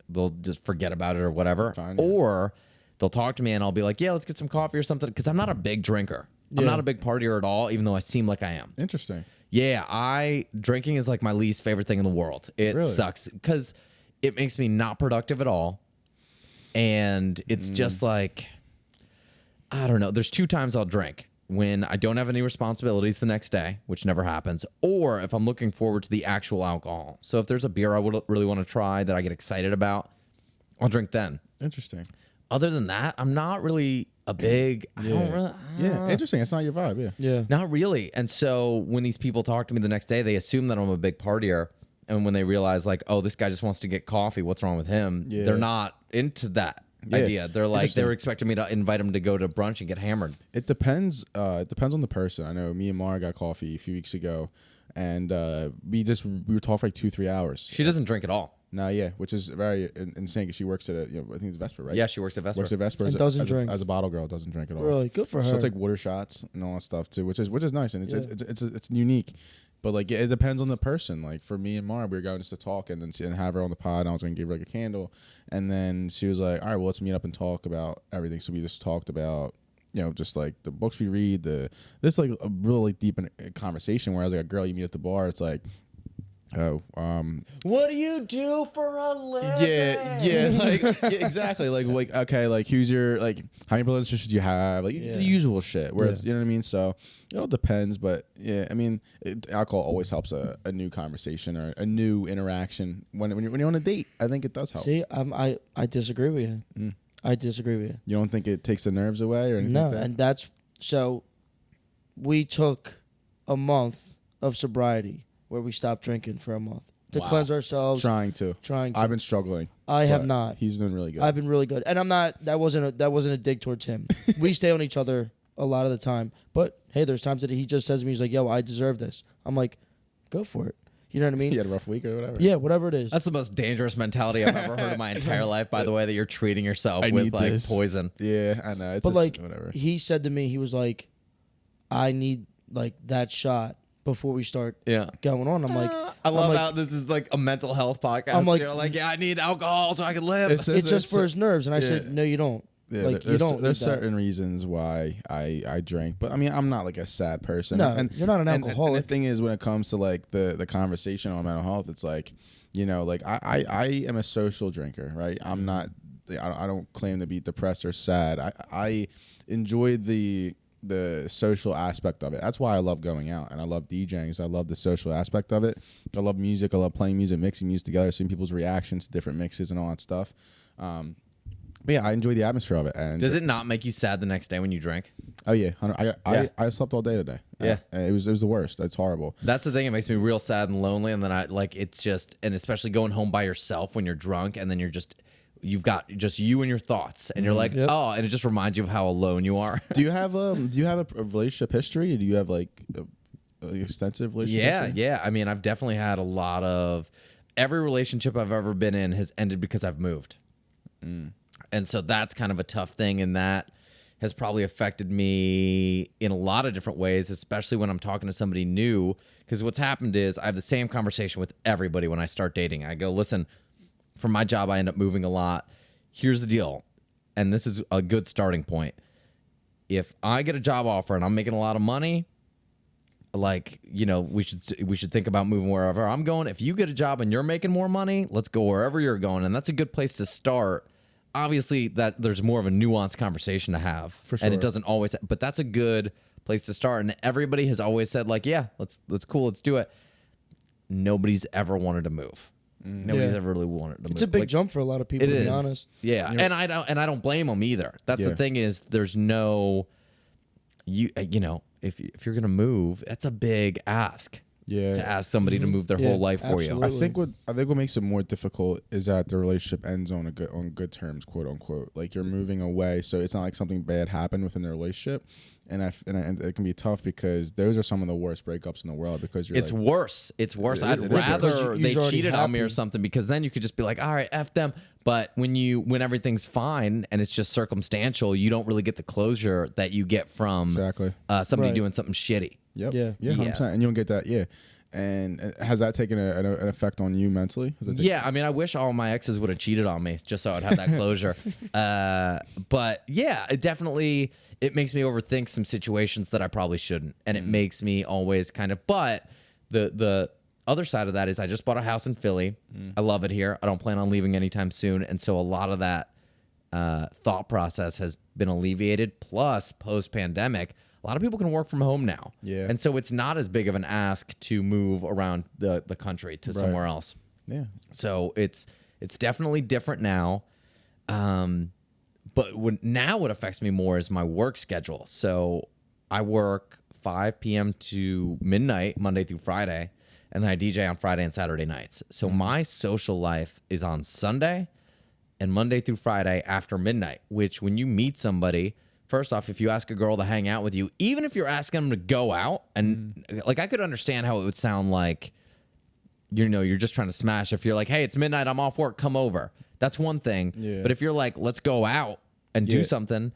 They'll just forget about it or whatever. Fine, yeah. Or they'll talk to me and I'll be like, yeah, let's get some coffee or something. Because I'm not a big drinker. I'm not a big partier at all, even though I seem like I am. Interesting. Yeah, drinking is like my least favorite thing in the world. It Really? sucks because it makes me not productive at all. And it's just like, I don't know. There's 2 times I'll drink. When I don't have any responsibilities the next day, which never happens, or if I'm looking forward to the actual alcohol. So if there's a beer I would really want to try that I get excited about, I'll drink then. Interesting. Other than that, I'm not really a big. I don't really. Interesting. It's not your vibe. Yeah. Not really. And so when these people talk to me the next day, they assume that I'm a big partier. And when they realize, like, oh, this guy just wants to get coffee, what's wrong with him? Yeah. They're not into that idea. They're like, they were expecting me to invite them to go to brunch and get hammered. It depends. It depends on the person. I know me and Mara got coffee a few weeks ago, and we were talking for like 2-3 hours. She doesn't drink at all. No, which is very insane because she works at I think it's Vesper, right? Yeah, she works at Vesper. Works at Vesper. And doesn't drink. As a bottle girl, doesn't drink at all. Really good for her. So it's like water shots and all that stuff too, which is nice and it's unique. But like it depends on the person. Like for me and Mara, we were going just to talk and then have her on the pod. And I was going to give her like a candle, and then she was like, "All right, well, let's meet up and talk about everything." So we just talked about, just like the books we read, this like a really deep conversation. Whereas like a girl you meet at the bar, it's like, what do you do for a living? like exactly. Like okay, like who's your how many brothers and sisters do you have? Like the usual shit. Whereas you know what I mean. So it all depends, but yeah, I mean, alcohol always helps a new conversation or a new interaction when you're on a date. I think it does help. See, I disagree with you. I disagree with you. You don't think it takes the nerves away or anything? No, like that? and that's so. We took a month of sobriety where we stopped drinking for a month to cleanse ourselves. Trying to. I've been struggling. I have not. He's been really good. I've been really good, and I'm not. That wasn't a dig towards him. We stay on each other a lot of the time, but hey, there's times that he just says to me, he's like, "Yo, I deserve this." I'm like, "Go for it." You know what I mean? He had a rough week or whatever. Yeah, whatever it is. That's the most dangerous mentality I've ever heard in my entire life, by the way, that you're treating yourself I with need like this. poison. Yeah, I know. It's But just, like, whatever. he said to me, he was like, "I need like that shot before we start going on." I'm like, I love like, how this is like a mental health podcast. I'm like- you're like, yeah, I need alcohol so I can live. It's it's just for his nerves, and I said, "No, you don't. Yeah, like, you don't." There's need that. certain reasons why I drink, but I mean I'm not like a sad person. No, and you're not an and alcoholic. the thing is, when it comes to like the conversation on mental health, it's like like I am a social drinker, right? I'm not. I don't claim to be depressed or sad. I enjoy the the social aspect of it. That's why I love going out and I love DJing. So I love the social aspect of it. I love music. I love playing music, mixing music together, seeing people's reactions to different mixes and all that stuff. But yeah, I enjoy the atmosphere of it. And Does it not make you sad the next day when you drink? Oh yeah, I slept all day today. Yeah, it was the worst. It's horrible. That's the thing. It makes me real sad and lonely. And then it's just, and especially going home by yourself when you're drunk, and then you've got just you and your thoughts, and you're like, oh, and it just reminds you of how alone you are. Do you have a relationship history? Do you have like a extensive relationship history? Yeah. I mean, I've definitely had a lot of. Every relationship I've ever been in has ended because I've moved. And so that's kind of a tough thing, and that has probably affected me in a lot of different ways, especially when I'm talking to somebody new. Because what's happened is I have the same conversation with everybody when I start dating. I go, listen, for my job, I end up moving a lot. Here's the deal, and this is a good starting point. If I get a job offer and I'm making a lot of money, like, you know, we should think about moving wherever I'm going. If you get a job and you're making more money, let's go wherever you're going, and that's a good place to start. Obviously, that there's more of a nuanced conversation to have, for sure, and it doesn't always. But that's a good place to start. And everybody has always said, like, yeah, let's cool, let's do it. Nobody's ever wanted to move. Nobody's ever really wanted to move. It's a big jump for a lot of people, to be honest. Yeah, and I don't blame them either. That's the thing is, there's no, you know, if you're gonna move, that's a big ask. Yeah, to ask somebody to move their whole life for you. I think what makes it more difficult is that the relationship ends on good terms, quote unquote. Like you're moving away, so it's not like something bad happened within the relationship, and it can be tough because those are some of the worst breakups in the world because it's worse. It's worse. I'd rather they cheated on me or something, because then you could just be like, all right, F them. But when everything's fine and it's just circumstantial, you don't really get the closure that you get from somebody doing something shitty. Yep. Yeah. 100%. And you don't get that. Yeah. And has that taken an effect on you mentally? I mean, I wish all my exes would have cheated on me just so I'd have that closure. But yeah, it makes me overthink some situations that I probably shouldn't. And it makes me always kind of, but the other side of that is I just bought a house in Philly. I love it here. I don't plan on leaving anytime soon. And so a lot of that thought process has been alleviated. Plus, post-pandemic, a lot of people can work from home now. Yeah. And so it's not as big of an ask to move around the country to somewhere else. Yeah. So it's definitely different now. But what affects me more is my work schedule. So I work 5 p.m. to midnight, Monday through Friday, and then I DJ on Friday and Saturday nights. So my social life is on Sunday and Monday through Friday after midnight, which when you meet somebody, first off, if you ask a girl to hang out with you, even if you're asking them to go out, and like I could understand how it would sound like, you know, you're just trying to smash. If you're like, hey, it's midnight, I'm off work, come over. That's one thing. Yeah. But if you're like, let's go out and do something,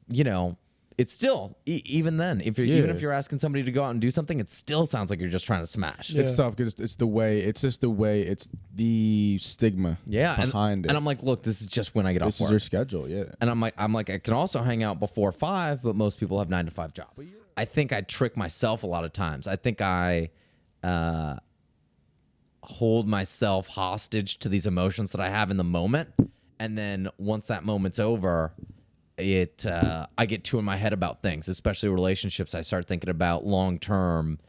you know, it's still, even then, even if you're asking somebody to go out and do something, it still sounds like you're just trying to smash. It's tough because it's the stigma behind it. And I'm like, look, this is just when I get off work. This is your schedule, And I'm like, I can also hang out before 5, but most people have 9 to 5 jobs. I think I trick myself a lot of times. I think I hold myself hostage to these emotions that I have in the moment. And then once that moment's over, I get too in my head about things, especially relationships. I start thinking about long term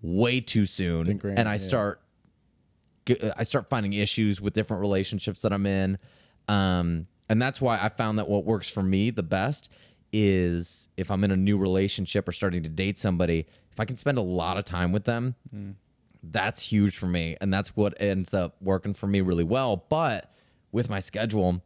way too soon, and I start finding issues with different relationships that I'm in, and that's why I found that what works for me the best is if I'm in a new relationship or starting to date somebody, if I can spend a lot of time with them, that's huge for me, and that's what ends up working for me really well. But with my schedule,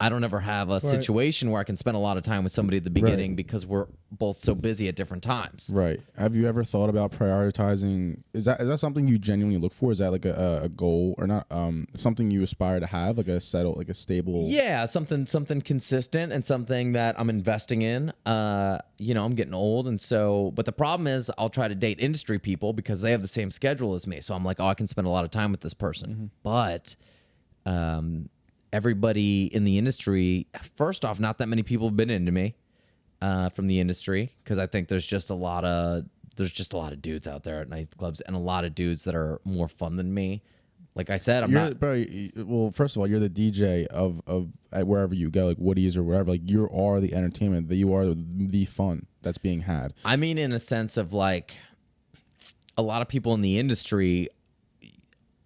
I don't ever have a situation where I can spend a lot of time with somebody at the beginning because we're both so busy at different times. Right. Have you ever thought about prioritizing? Is that something you genuinely look for? Is that like a goal or not? Something you aspire to have, like a stable? Yeah, something consistent and something that I'm investing in. You know, I'm getting old, and so. But the problem is, I'll try to date industry people because they have the same schedule as me. So I'm like, oh, I can spend a lot of time with this person, but. Everybody in the industry, first off, not that many people have been into me from the industry, because I think there's just a lot of dudes out there at nightclubs, and a lot of dudes that are more fun than me. Like I said, well, first of all, you're the DJ of wherever you go, like Woody's or wherever. Like you are the entertainment, that you are the fun. that's being had. I mean, in a sense of like, a lot of people in the industry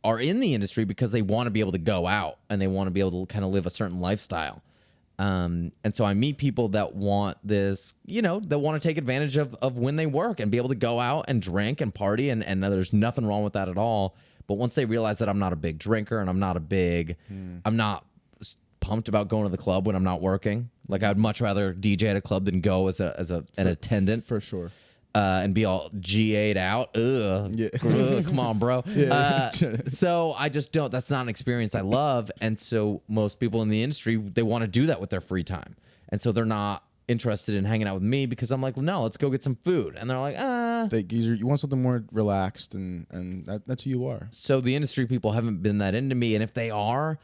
are in the industry because they want to be able to go out and they want to be able to kind of live a certain lifestyle. And so I meet people that want this, that want to take advantage of when they work and be able to go out and drink and party. And there's nothing wrong with that at all. But once they realize that I'm not a big drinker and I'm not pumped about going to the club when I'm not working. Like, I'd much rather DJ at a club than go as an attendant. For sure. And be all G8'd out. Ugh. Yeah. Ugh, come on, bro. Yeah. So I just don't. That's not an experience I love. And so most people in the industry, they want to do that with their free time. And so they're not interested in hanging out with me because I'm like, no, let's go get some food. And they're like, You want something more relaxed, and that's who you are. So the industry people haven't been that into me. And if they are,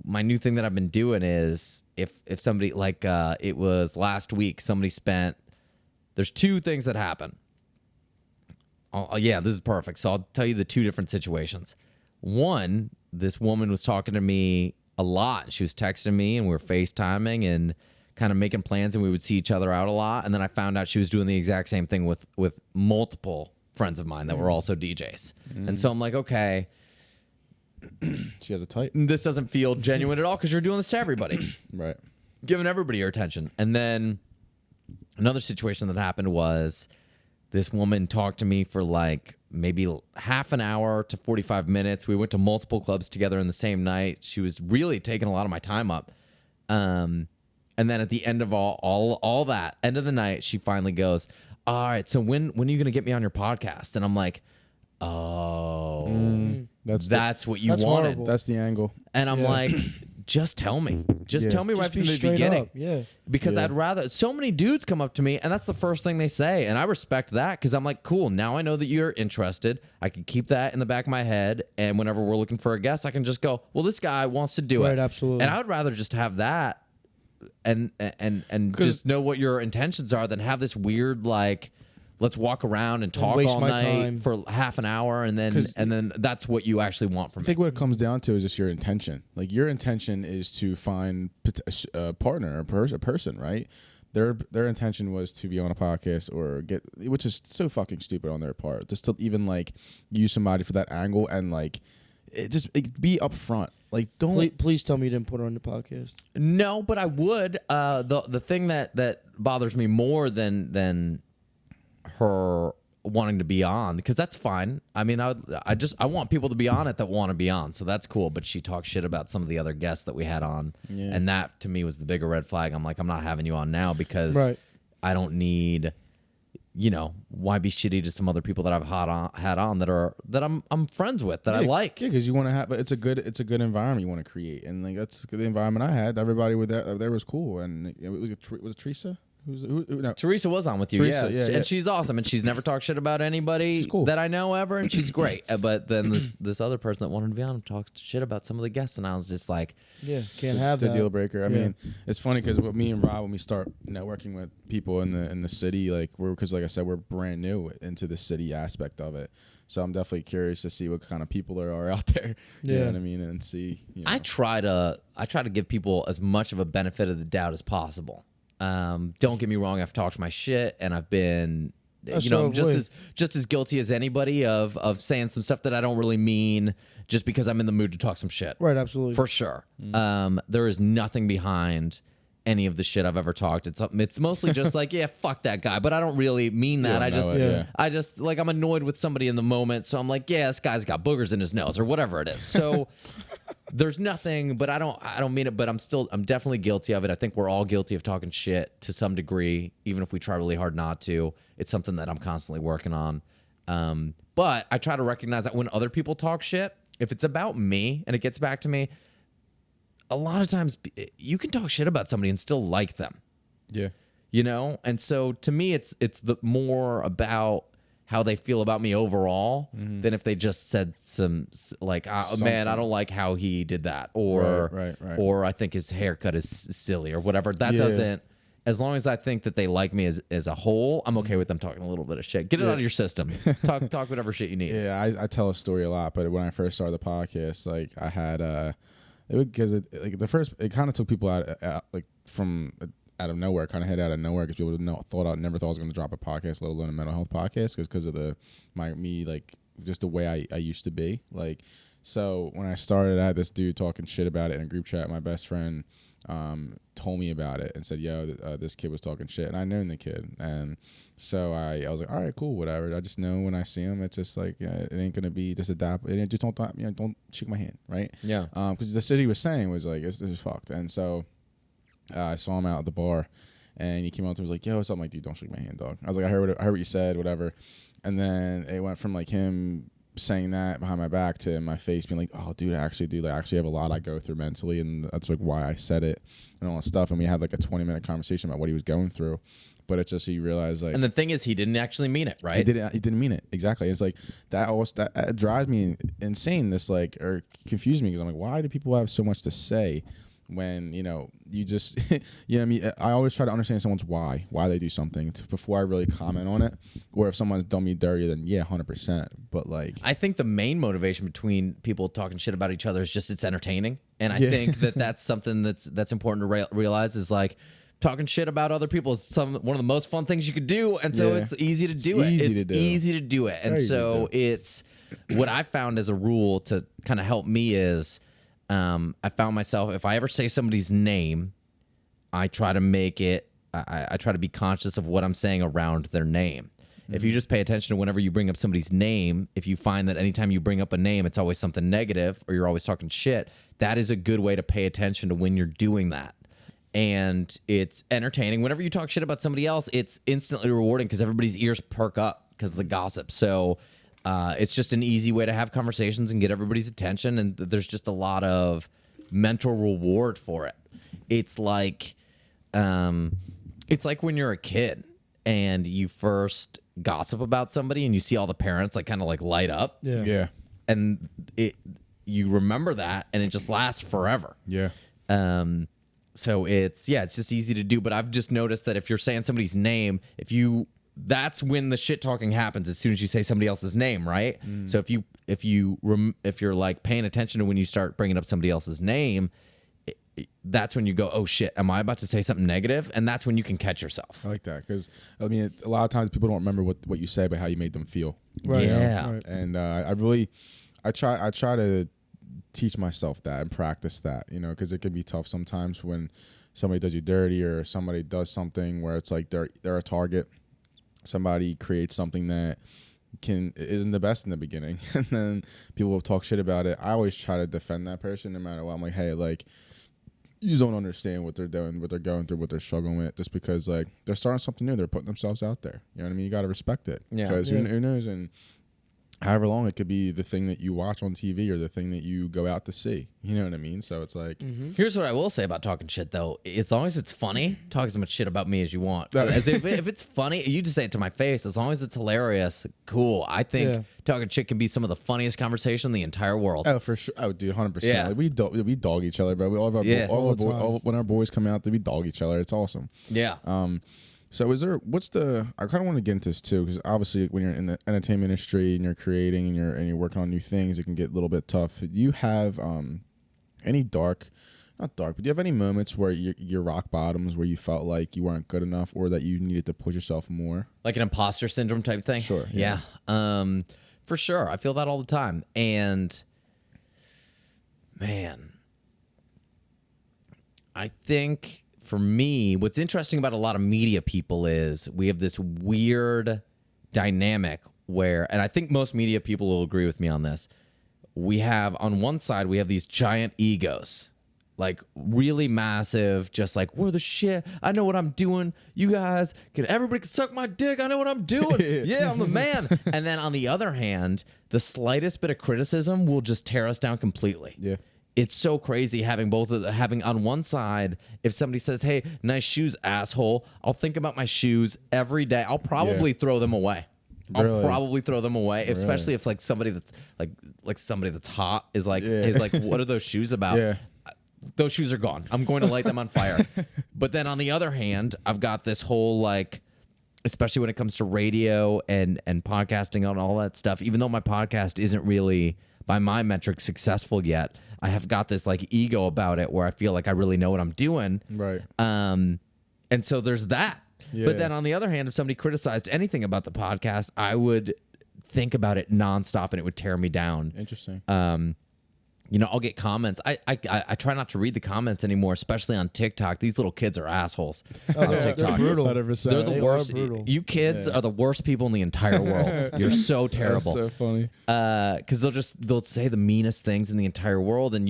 my new thing that I've been doing is if somebody, like it was last week, somebody spent, there's two things that happen. Yeah, this is perfect. So I'll tell you the two different situations. One, this woman was talking to me a lot. She was texting me and we were FaceTiming and kind of making plans, and we would see each other out a lot. And then I found out she was doing the exact same thing with multiple friends of mine that were also DJs. And so I'm like, okay, she has a type. this doesn't feel genuine at all because you're doing this to everybody. Right. Giving everybody your attention. And then another situation that happened was this woman talked to me for like maybe half an hour to 45 minutes. We went to multiple clubs together in the same night. She was really taking a lot of my time up. And then at the end of all that, end of the night, she finally goes, all right, so when are you going to get me on your podcast? And I'm like, oh, that's what you wanted. Horrible. That's the angle. And I'm like, just tell me. Just tell me right from the beginning. Up. Yeah. Because I'd rather, so many dudes come up to me and that's the first thing they say. And I respect that because I'm like, cool, now I know that you're interested. I can keep that in the back of my head. And whenever we're looking for a guest, I can just go, well, this guy wants to do it. Right, absolutely. And I would rather just have that and just know what your intentions are than have this weird, like, let's walk around and talk all night for half an hour, and then that's what you actually want from me. I think what it comes down to is just your intention. Like, your intention is to find a partner, a person, right? Their intention was to be on a podcast or get, which is so fucking stupid on their part, just to even like use somebody for that angle and like be upfront. Like, don't please tell me you didn't put her on the podcast. No, but I would. The thing that bothers me more than her wanting to be on, because that's fine. I mean, I want people to be on it that want to be on, so that's cool. But she talked shit about some of the other guests that we had on, and that to me was the bigger red flag. I'm like, I'm not having you on now because I don't need, why be shitty to some other people that I've had on that I'm friends with that I like. Yeah, because you want to have, but it's a good environment you want to create, and like that's the environment I had. Everybody with there was cool, and was it Teresa? No. Teresa was on with you, Teresa, yeah. And she's awesome, and she's never talked shit about anybody that I know ever, and she's great. But then this other person that wanted to be on talked shit about some of the guests, and I was just like, can't have that. It's a deal breaker. I mean, it's funny because with me and Rob, when we start networking with people in the city, like because like I said, we're brand new into the city aspect of it. So I'm definitely curious to see what kind of people there are out there. You know what I mean, and see. I try to give people as much of a benefit of the doubt as possible. Don't get me wrong, I've talked my shit and I've been just as guilty as anybody of saying some stuff that I don't really mean just because I'm in the mood to talk some shit. Right, absolutely. For sure. There is nothing behind any of the shit I've ever talked. It's mostly just like, yeah, fuck that guy, but I don't really mean that. I just like, I'm annoyed with somebody in the moment, so I'm like, yeah, this guy's got boogers in his nose or whatever it is. So there's nothing, but I don't mean it, but I'm definitely guilty of it. I think we're all guilty of talking shit to some degree, even if we try really hard not to. It's something that I'm constantly working on. But I try to recognize that when other people talk shit, if it's about me and it gets back to me, a lot of times you can talk shit about somebody and still like them. Yeah. And so to me, it's the more about how they feel about me overall than if they just said some like, man, I don't like how he did that, or right. or I think his haircut is silly or whatever. That doesn't. As long as I think that they like me as a whole, I'm okay with them talking a little bit of shit. Get it out of your system. Talk whatever shit you need. Yeah, I tell a story a lot, but when I first started the podcast, like I had it kind of took people out like from out of nowhere, kind of hit out of nowhere because people never thought I was going to drop a podcast, let alone a mental health podcast, because of just the way I used to be. Like, so when I started, I had this dude talking shit about it in a group chat. My best friend told me about it and said, yo, this kid was talking shit. And I known the kid. And so I was like, all right, cool, whatever. I just know when I see him, it's just like, it ain't going to be just adapt. It ain't just don't shake my hand, right? Yeah. Because the shit he was saying was like, this is fucked. And so I saw him out at the bar, and he came out to me and was like, yo, what's up? I'm like, dude, don't shake my hand, dog. I was like, I heard what you said, whatever. And then it went from like him saying that behind my back to in my face being like, oh, dude, I actually have a lot I go through mentally, and that's like why I said it and all that stuff. And we had like a 20-minute conversation about what he was going through. But it's just, you realize, like, and the thing is, he didn't actually mean it, right? He didn't mean it, exactly. It's like that drives me insane. This like, or confused me, because I'm like, why do people have so much to say when, you just, you know what I mean? I always try to understand someone's why they do something before I really comment on it. Or if someone's done me dirty, then yeah, 100%. But like, I think the main motivation between people talking shit about each other is just it's entertaining. And I think that's something that's important to realize, is like, talking shit about other people is one of the most fun things you could do. And so it's easy to do it. It's easy to do it. And so it's what I found as a rule to kind of help me is, I found myself, if I ever say somebody's name, I try to make it, I try to be conscious of what I'm saying around their name. If you just pay attention to whenever you bring up somebody's name, if you find that anytime you bring up a name, it's always something negative or you're always talking shit, that is a good way to pay attention to when you're doing that. And it's entertaining. Whenever you talk shit about somebody else, it's instantly rewarding because everybody's ears perk up because of the gossip. So it's just an easy way to have conversations and get everybody's attention. And there's just a lot of mental reward for it. It's like when you're a kid and you first gossip about somebody and you see all the parents like kind of like light up. Yeah. And you remember that and it just lasts forever. Yeah. So it's just easy to do. But I've just noticed that if you're saying somebody's name, that's when the shit talking happens, as soon as you say somebody else's name, right? So if you're like paying attention to when you start bringing up somebody else's name, that's when you go, oh shit, am I about to say something negative? And that's when you can catch yourself. I like that, because I mean, a lot of times people don't remember what you say, but how you made them feel. Right. Yeah. Right. And I try to teach myself that and practice that, because it can be tough sometimes when somebody does you dirty or somebody does something where it's like they're a target. Somebody creates something that isn't the best in the beginning, and then people will talk shit about it. I always try to defend that person no matter what. I'm like, hey, like, you don't understand what they're doing, what they're going through, what they're struggling with, just because like they're starting something new. They're putting themselves out there. You know what I mean? You got to respect it. Yeah. Because who knows? And however long it could be the thing that you watch on TV or the thing that you go out to see. You know what I mean? So it's like... Here's what I will say about talking shit, though. As long as it's funny, talk as much shit about me as you want. As if it's funny, you just say it to my face. As long as it's hilarious, cool. I think talking shit can be some of the funniest conversation in the entire world. Oh, for sure. Oh, dude, 100%. Yeah. Like, we dog each other, bro. We when our boys come out, we dog each other. It's awesome. Yeah. So I kind of want to get into this too, because obviously when you're in the entertainment industry and you're creating and you're working on new things, it can get a little bit tough. Do you have any not dark, but do you have any moments where your rock bottoms where you felt like you weren't good enough or that you needed to push yourself more? Like an imposter syndrome type thing? Sure. Yeah. For sure. I feel that all the time. And man, I think... For me, what's interesting about a lot of media people is we have this weird dynamic where, and I think most media people will agree with me on this, we have, on one side, we have these giant egos, like really massive, just like, we're the shit, I know what I'm doing, you guys, everybody can suck my dick, I know what I'm doing, yeah, I'm the man. And then on the other hand, the slightest bit of criticism will just tear us down completely. Yeah. It's so crazy having having on one side, if somebody says, hey, nice shoes, asshole, I'll think about my shoes every day. I'll probably throw them away. Really? I'll probably throw them away, especially if like somebody that's like somebody that's hot is like, what are those shoes about? Yeah. Those shoes are gone. I'm going to light them on fire. But then on the other hand, I've got this whole like, especially when it comes to radio and podcasting and all that stuff, even though my podcast isn't really, by my metrics, successful yet, I have got this like ego about it where I feel like I really know what I'm doing. Right. And And so there's that. Yeah. But then on the other hand, if somebody criticized anything about the podcast, I would think about it nonstop and it would tear me down. Interesting. I'll get comments. I try not to read the comments anymore, especially on TikTok. These little kids are assles on TikTok. They're brutal. 100%. They're the worst. brutal. You kids are the worst people in the entire world. You're so terrible. That's so funny. Because they'll say the meanest things in the entire world, and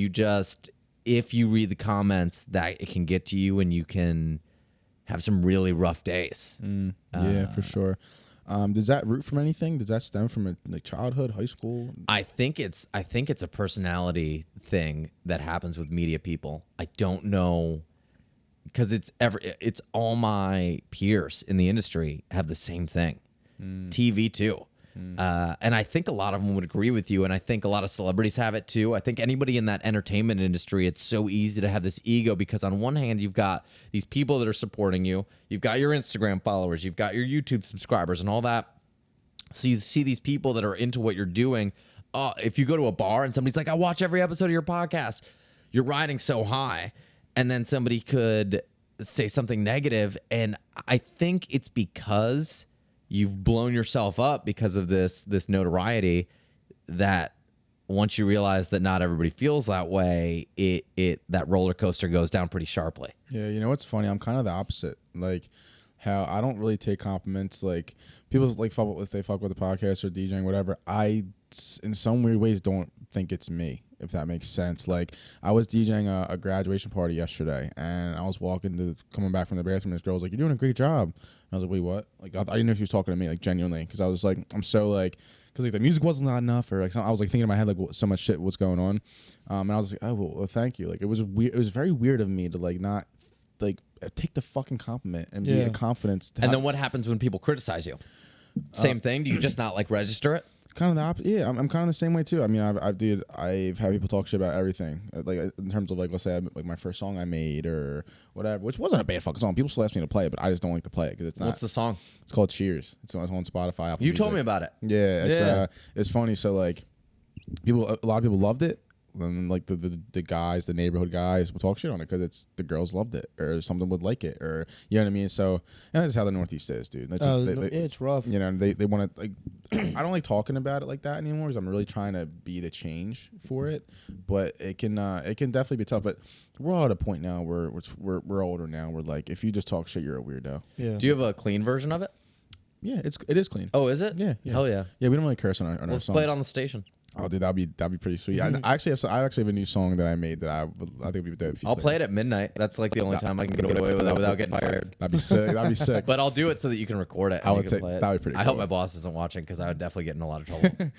if you read the comments, that it can get to you, and you can have some really rough days. Yeah, for sure. Does that root from anything? Does that stem from childhood, high school? I think it's a personality thing that happens with media people. I don't know, because it's all my peers in the industry have the same thing. TV too. And I think a lot of them would agree with you, and I think a lot of celebrities have it too. I think anybody in that entertainment industry, it's so easy to have this ego, because on one hand, you've got these people that are supporting you, you've got your Instagram followers, you've got your YouTube subscribers and all that. So you see these people that are into what you're doing. If you go to a bar and somebody's like, I watch every episode of your podcast, you're riding so high. And then somebody could say something negative, and I think it's because you've blown yourself up because of this notoriety, that once you realize that not everybody feels that way, that roller coaster goes down pretty sharply. Yeah, you know what's funny? I'm kind of the opposite. Like, how I don't really take compliments. Like, people like if they fuck with the podcast or DJing, whatever. I, in some weird ways, don't think it's me, if that makes sense. Like, I was DJing a graduation party yesterday, and I was coming back from the bathroom, and this girl was like, "You're doing a great job." And I was like, "Wait, what?" Like, I didn't know if she was talking to me, like, genuinely, because I was like, I'm so like, because like the music wasn't loud enough, or like I was like thinking in my head like so much shit was going on, and I was like, "Oh, well, thank you." Like, it was weird. It was very weird of me to like not like take the fucking compliment and be confident. And then what happens when people criticize you? Same thing. Do you just not like register it? Kind of the opposite. Yeah, I'm kind of the same way too. I mean, I've had people talk shit about everything, like in terms of like, let's say like my first song I made or whatever, which wasn't a bad fucking song. People still ask me to play it, but I just don't like to play it because it's not. What's the song? It's called Cheers. It's on Spotify. Apple You Music. told me about it. Yeah, it's funny. So like, a lot of people loved it. And like the guys, the neighborhood guys would talk shit on it because it's the girls loved it or something would like it, or you know what I mean. So that's how the Northeast is, dude. It's rough. You know, they want to like. I don't like talking about it like that anymore because I'm really trying to be the change for it. But it can definitely be tough. But we're all at a point now where we're older now. We're like, if you just talk shit, you're a weirdo. Yeah. Do you have a clean version of it? Yeah, it is clean. Oh, is it? Yeah. Hell yeah. Yeah, we don't really curse on our Let's songs. play it on the station. Oh, dude, that'd be pretty sweet. I actually have a new song that I made that I think would be dope. I'll play it at midnight. That's like the only time I can get away with it without getting fired. That'd be sick. That'd be sick. But I'll do it so that you can record it. I And would you say can play it. that'd be pretty I hope cool. my boss isn't watching because I would definitely get in a lot of trouble.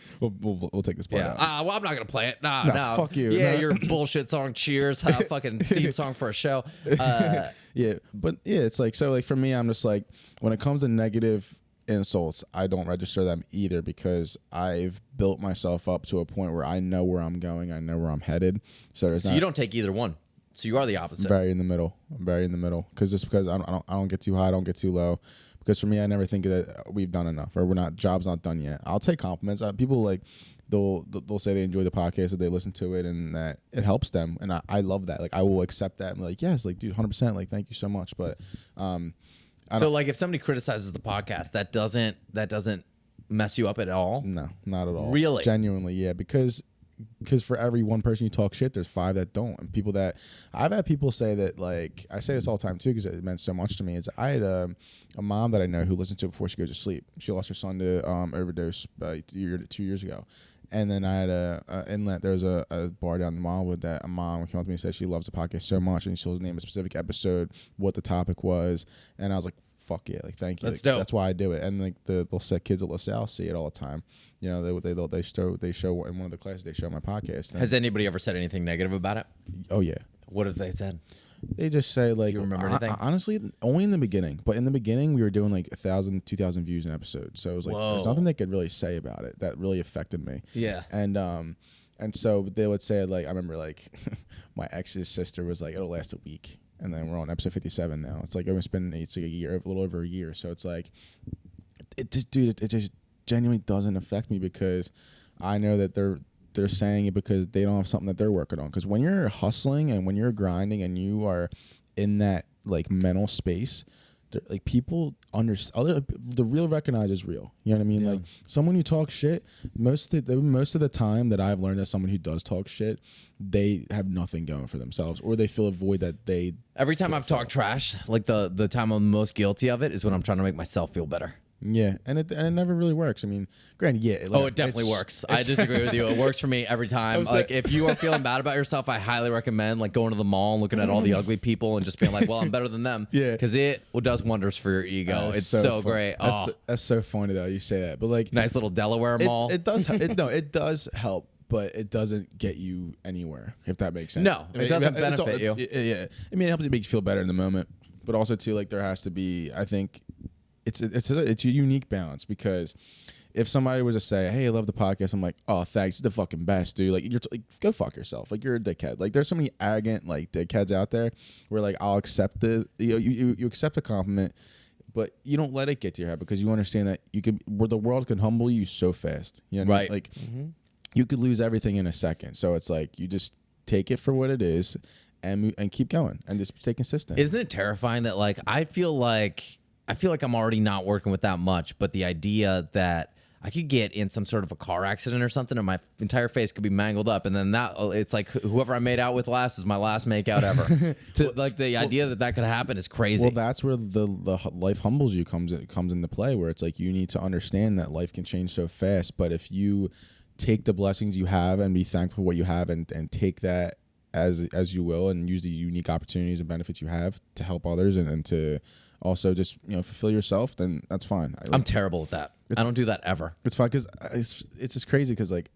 We'll take this part Yeah. out. Well, I'm not gonna play it. No. fuck you. Yeah, No. your bullshit song. Cheers. Fucking theme song for a show. Yeah, but yeah, it's like so. Like for me, I'm just like when it comes to negative insults, I don't register them either because I've built myself up to a point where I know where I'm going, I know where I'm headed. So you don't take either one. So you are the opposite. I'm very in the middle because I don't get too high, I don't get too low. Because for me, I never think that we've done enough or job's not done yet. I'll take compliments. People like they'll say they enjoy the podcast, that they listen to it, and that it helps them, and I love that. Like I will accept that. I'm like, yes, like dude, 100%. Like thank you so much. But so like if somebody criticizes the podcast, that doesn't mess you up at all? No, not at all. Really? Genuinely, yeah. Because for every one person you talk shit, there's 5 that don't. And people that I've had people say that, like I say this all the time too because it meant so much to me. Is I had a mom that I know who listened to it before she goes to sleep. She lost her son to overdose 2 years ago. And then I had a inlet. There was a bar down the mall with that a mom came up to me and said she loves the podcast so much, and she'll name a specific episode, what the topic was, and I was like, "Fuck yeah!" Like thank you. That's like, dope. That's why I do it. And like they'll set kids at LaSalle see it all the time. You know, they show in one of the classes they show my podcast. Has anybody ever said anything negative about it? Oh yeah. What have they said? They just say like, Do you remember anything? Honestly, only in the beginning. But in the beginning, we were doing like 1,000, 2,000 views an episode. So it was like Whoa. there's nothing they could really say about it that really affected me. Yeah. And so they would say like I remember like my ex's sister was like it'll last a week, and then we're on episode 57 now. It's like it's like a year, a little over a year. So it's like it just genuinely doesn't affect me because I know that they're saying it because they don't have something that they're working on. Because when you're hustling and when you're grinding and you are in that like mental space, like people understand. The real recognize is real. You know what I mean? Like someone who talks shit, most of the time that I've learned that someone who does talk shit, they have nothing going for themselves, or they fill a void that they. Every time I've talked trash, like the time I'm most guilty of it is when I'm trying to make myself feel better. Yeah, and it never really works. I mean, granted, yeah. It definitely works. I disagree with you. It works for me every time. Like, if you are feeling bad about yourself, I highly recommend like going to the mall and looking at all the ugly people and just being like, well, I'm better than them. Yeah. Because it does wonders for your ego. It's so great. That's so funny though. You say that, but like nice little Delaware mall. It does. It does help, but it doesn't get you anywhere. If that makes sense. No, it doesn't benefit you. Yeah, I mean, it helps you make you feel better in the moment, but also too, like there has to be, I think. It's a unique balance, because if somebody was to say, "Hey, I love the podcast," I'm like, "Oh, thanks, it's the fucking best, dude." Like you're like, go fuck yourself. Like you're a dickhead. Like there's so many arrogant like dickheads out there where like I'll accept you accept a compliment, but you don't let it get to your head, because you understand that where the world can humble you so fast. You know what I mean? Like you could lose everything in a second. So it's like you just take it for what it is and keep going and just stay consistent. Isn't it terrifying that like I feel like I'm already not working with that much, but the idea that I could get in some sort of a car accident or something and my entire face could be mangled up, and then it's like whoever I made out with last is my last makeout ever. Like the idea that could happen is crazy. Well, that's where the life humbles you comes into play, where it's like you need to understand that life can change so fast, but if you take the blessings you have and be thankful for what you have and take that as you will, and use the unique opportunities and benefits you have to help others and to also just fulfill yourself, then that's fine. I'm terrible at that. I don't do that ever. It's fine, because it's just crazy, because like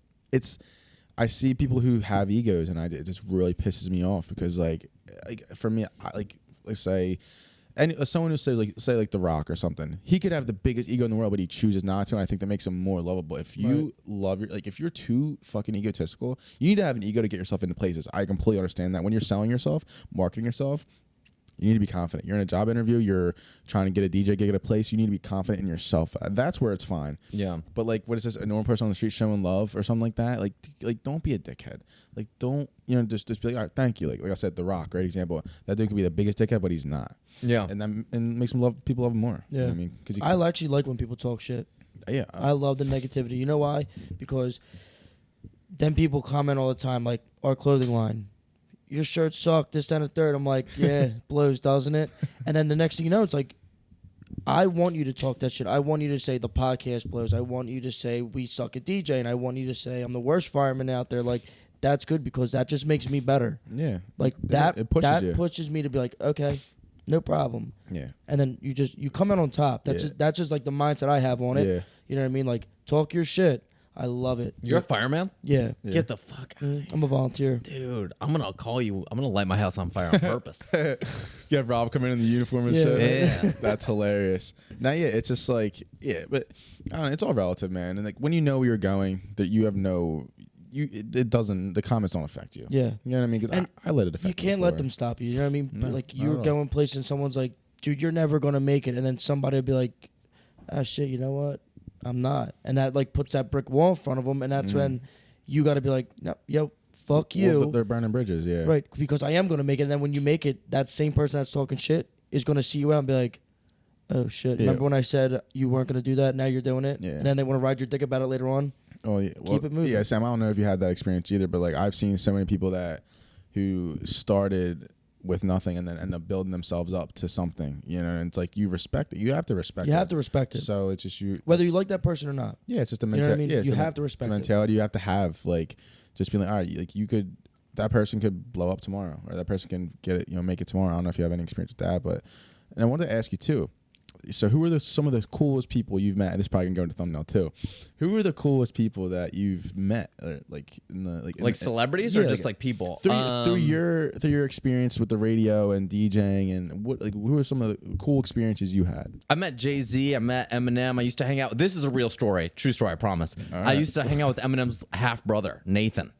I see people who have egos, and it just really pisses me off, because like for me, let's say. And someone who says like The Rock or something, he could have the biggest ego in the world, but he chooses not to, and I think that makes him more lovable. If you love if you're too fucking egotistical, you need to have an ego to get yourself into places. I completely understand that. When you're selling yourself, marketing yourself, you need to be confident. You're in a job interview, you're trying to get a DJ gig at a place, you need to be confident in yourself. That's where it's fine. Yeah. But like, what is this, a normal person on the street showing love or something like that? Like don't be a dickhead. Like don't, just be like, all right, thank you. Like I said, The Rock, great example. That dude could be the biggest dickhead, but he's not. Yeah. And makes him people love him more. Yeah. You know what I mean? Because I actually like when people talk shit. Yeah. I love the negativity. You know why? Because then people comment all the time, like our clothing line. Your shirts suck, this, that, and the third. I'm like, yeah, blows, doesn't it? And then the next thing you know, it's like, I want you to talk that shit. I want you to say the podcast blows. I want you to say we suck at DJ, and I want you to say I'm the worst fireman out there. Like, that's good, because that just makes me better. Yeah. Like that it pushes you. Pushes me to be like, okay, no problem. Yeah. And then you come out on top. That's just like the mindset I have on it. Yeah. You know what I mean? Like, talk your shit. I love it. You're a fireman? Yeah. Get the fuck out of here. I'm a volunteer. Dude, I'm going to call you. I'm going to light my house on fire on purpose. You have Rob come in the uniform and shit. Yeah. That's hilarious. Now, yeah, it's just like, but I don't know, it's all relative, man. And like when you know where you're going, that you have it doesn't, the comments don't affect you. Yeah. You know what I mean? Because I let it affect you. You can't let them stop you. You know what I mean? No, like you're going places and someone's like, dude, you're never going to make it. And then somebody will be like, ah, shit, you know what? I'm not. And that like puts that brick wall in front of them. And that's when you got to be like, no, yo, fuck you. Well, they're burning bridges, yeah. Right. Because I am going to make it. And then when you make it, that same person that's talking shit is going to see you out and be like, oh, shit. Remember when I said you weren't going to do that? Now you're doing it. Yeah. And then they want to ride your dick about it later on. Oh, yeah. Well, keep it moving. Yeah, Sam, I don't know if you had that experience either, but like I've seen so many people who started with nothing and then end up building themselves up to something, and it's like you respect it. You have to respect it. You have to respect it. So it's just whether you like that person or not. Yeah, it's just a mentality. You know what I mean? You have to respect it. It's a mentality you have to have. Like, just being like, all right, like that person could blow up tomorrow, or that person can get it, make it tomorrow. I don't know if you have any experience with that, and I wanted to ask you too. So who are some of the coolest people you've met? And this probably can go into thumbnail too. Who are the coolest people that you've met? Celebrities or just like people? Through your experience with the radio and DJing, and who are some of the cool experiences you had? I met Jay-Z. I met Eminem. I used to hang out. This is a real story, true story. I promise. Right. I used to hang out with Eminem's half brother, Nathan.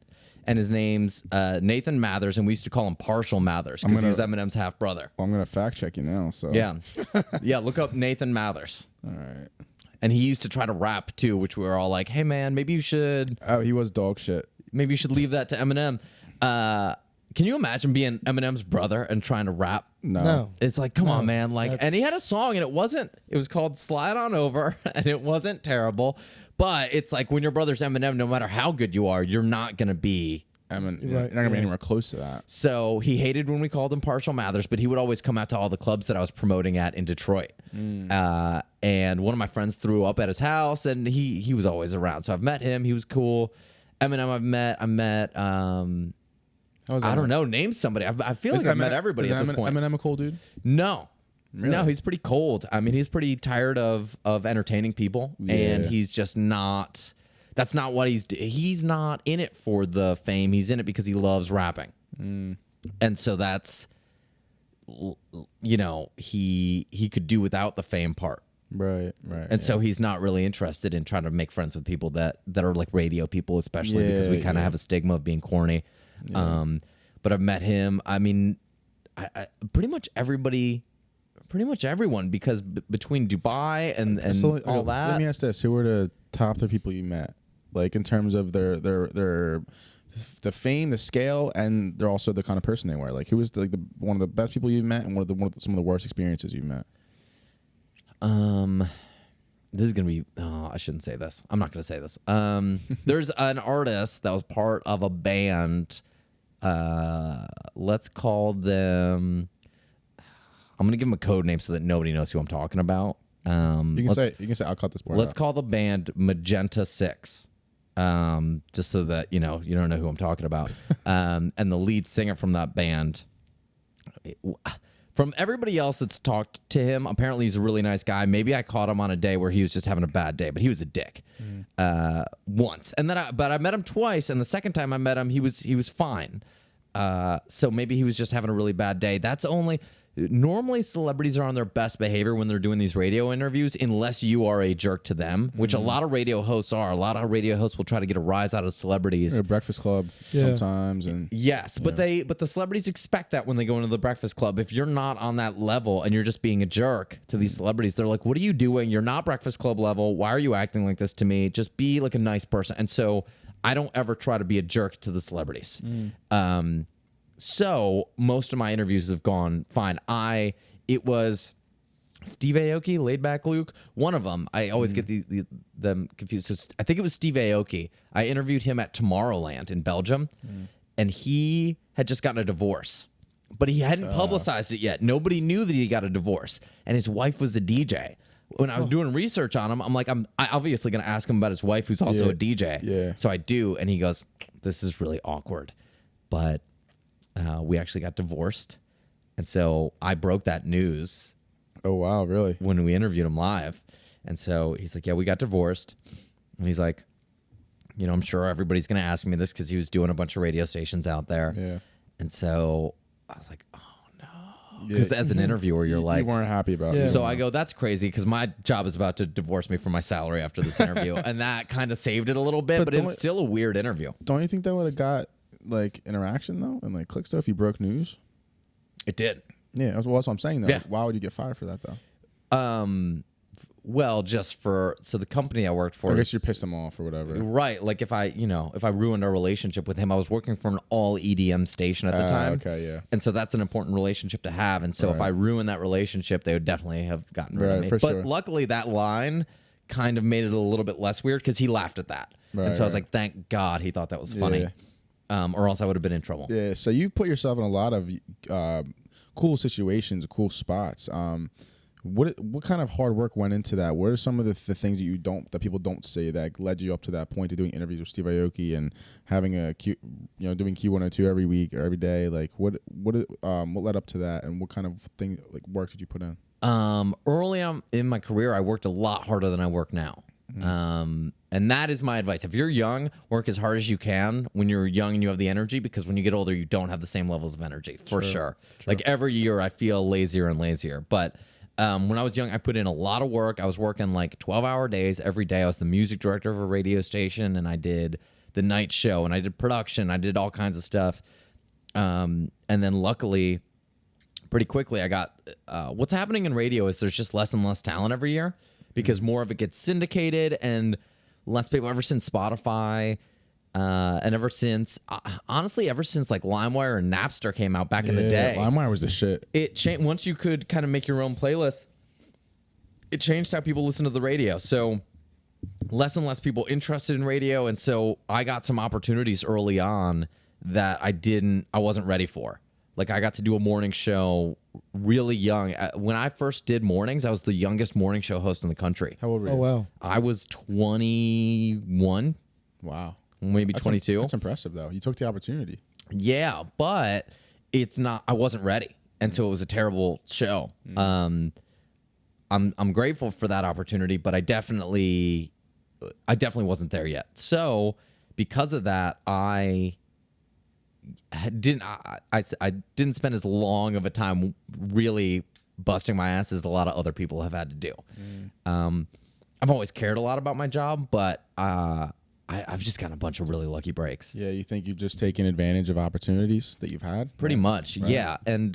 And his name's Nathan Mathers, and we used to call him Partial Mathers because he's Eminem's half brother. Well, I'm gonna fact check you now. So yeah, look up Nathan Mathers. All right. And he used to try to rap too, which we were all like, "Hey man, maybe you should." Oh, he was dog shit. Maybe you should leave that to Eminem. can you imagine being Eminem's brother and trying to rap? No. It's like, come on, man. Like, That's- and he had a song and it was called Slide On Over and it wasn't terrible. But it's like when your brother's Eminem, no matter how good you are, you're not going to be. You're not gonna be anywhere close to that. So he hated when we called him Partial Mathers, but he would always come out to all the clubs that I was promoting at in Detroit. And one of my friends threw up at his house, and he was always around. So I've met him. He was cool. Eminem, I don't know. Name somebody. I feel like I've met everybody at this point. Eminem a cool dude? No. Really? No, he's pretty cold. I mean, he's pretty tired of entertaining people, and he's just not. That's not what he's not in it for the fame. He's in it because he loves rapping. And so that's, you know, he could do without the fame part. Right. And so he's not really interested in trying to make friends with people that are like radio people, especially because we kind of have a stigma of being corny. But I've met him. I mean, I pretty much everyone, because between Dubai and all that. Let me ask this: who were the top 3 people you met, like in terms of their the fame, the scale, and they're also the kind of person they were? Like, who was the one of the best people you've met, and some of the worst experiences you've met? This is gonna be. Oh, I shouldn't say this. I'm not gonna say this. There's an artist that was part of a band. Let's call them. I'm gonna give them a code name so that nobody knows who I'm talking about. You can say I'll cut this part. Let's out. call the band Magenta 6. Just so that you don't know who I'm talking about. And the lead singer from that band. From everybody else that's talked to him, apparently he's a really nice guy. Maybe I caught him on a day where he was just having a bad day, but he was a dick once. And then, I met him twice, and the second time I met him, he was fine. So maybe he was just having a really bad day. That's only. Normally, celebrities are on their best behavior when they're doing these radio interviews, unless you are a jerk to them, which a lot of radio hosts are. A lot of radio hosts will try to get a rise out of celebrities. A Breakfast Club sometimes, and yes, but the celebrities expect that when they go into the Breakfast Club. If you're not on that level and you're just being a jerk to these celebrities, they're like, "What are you doing? You're not Breakfast Club level. Why are you acting like this to me? Just be like a nice person." And so I don't ever try to be a jerk to the celebrities. So most of my interviews have gone fine. It was Steve Aoki, Laid Back Luke. One of them, I always get them confused. So I think it was Steve Aoki. I interviewed him at Tomorrowland in Belgium, and he had just gotten a divorce, but he hadn't publicized it yet. Nobody knew that he got a divorce, and his wife was a DJ. When I was doing research on him, I'm like, I'm obviously going to ask him about his wife, who's also a DJ. Yeah. So I do, and he goes, "This is really awkward," but. We actually got divorced. And so I broke that news. Oh, wow, really? When we interviewed him live. And so he's like, "Yeah, we got divorced." And he's like, "I'm sure everybody's going to ask me this," because he was doing a bunch of radio stations out there. Yeah. And so I was like, "Oh, no." Because as an interviewer, you're like... You weren't happy about it. So I go, "That's crazy," because my job is about to divorce me from my salary after this interview. And that kind of saved it a little bit, but it's still a weird interview. Don't you think that would have got... like interaction though, and like click stuff, you broke news? It did. Yeah, that's what I'm saying though. Yeah. Why would you get fired for that though? Well, so the company I worked for, I guess you pissed them off or whatever. Right. Like if I ruined our relationship with him, I was working for an all EDM station at the time. Okay, yeah. And so that's an important relationship to have. And so if I ruined that relationship, they would definitely have gotten rid of me. But luckily that line kind of made it a little bit less weird because he laughed at that. And so I was like, thank God he thought that was funny. Or else I would have been in trouble. Yeah, so you've put yourself in a lot of cool situations, cool spots. What kind of hard work went into that? What are some of the things that people don't say that led you up to that point to doing interviews with Steve Aoki and having doing Q102 every week or every day? Like what led up to that, and what kind of work did you put in? Early on in my career, I worked a lot harder than I work now. And that is my advice. If you're young, work as hard as you can when you're young and you have the energy, because when you get older, you don't have the same levels of energy, for sure. Like every year I feel lazier and lazier. But when I was young, I put in a lot of work. I was working like 12-hour days every day. I was the music director of a radio station, and I did the night show, and I did production. I did all kinds of stuff. And then luckily, pretty quickly, I got what's happening in radio is there's just less and less talent every year, because more of it gets syndicated and less people. Ever since Spotify And ever since, honestly, ever since like LimeWire and Napster came out back in the day, LimeWire was the shit. it changed. Once you could kind of make your own playlist, it changed how people listen to the radio. So less and less people interested in radio, and so I got some opportunities early on that I wasn't ready for. Like I got to do a morning show really young. When I first did mornings, I was the youngest morning show host in the country. How old were you? Oh wow. I was 21. Wow. Maybe 22. That's impressive, though. You took the opportunity. Yeah, but it's not. I wasn't ready, and so it was a terrible show. I'm grateful for that opportunity, but I definitely wasn't there yet. So because of that, I didn't spend as long of a time really busting my ass as a lot of other people have had to do. I've always cared a lot about my job, but I've just gotten a bunch of really lucky breaks. Yeah, you think you've just taken advantage of opportunities that you've had? Pretty much, right. Yeah. And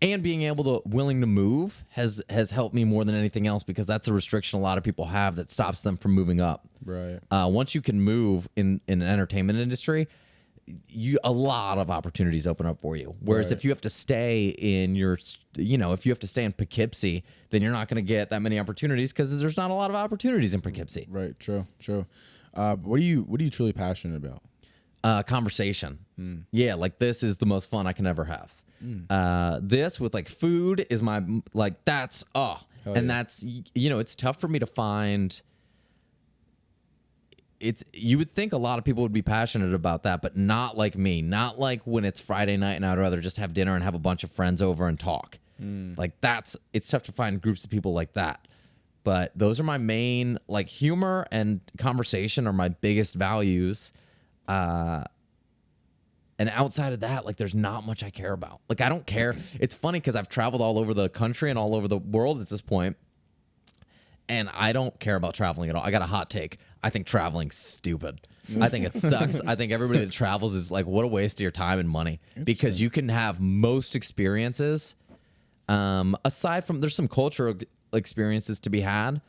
being willing to move has helped me more than anything else, because that's a restriction a lot of people have that stops them from moving up. Right. Once you can move in an entertainment industry, a lot of opportunities open up for you. Whereas if you have to stay in if you have to stay in Poughkeepsie, then you're not going to get that many opportunities, because there's not a lot of opportunities in Poughkeepsie. Right. True. What are you truly passionate about? Conversation. Yeah, like this is the most fun I can ever have. This with like food is my that's that's it's tough for me to find. You would think a lot of people would be passionate about that, but not like me. Not like when it's Friday night and I'd rather just have dinner and have a bunch of friends over and talk. Like it's tough to find groups of people like that. But those are my main, like humor and conversation are my biggest values. And outside of that, like there's not much I care about. Like I don't care. It's funny because I've traveled all over the country and all over the world at this point, and I don't care about traveling at all. I got a hot take. I think traveling's stupid. I think it sucks. I think everybody that travels is like, what a waste of your time and money, because you can have most experiences. Aside from, there's some cultural experiences to be had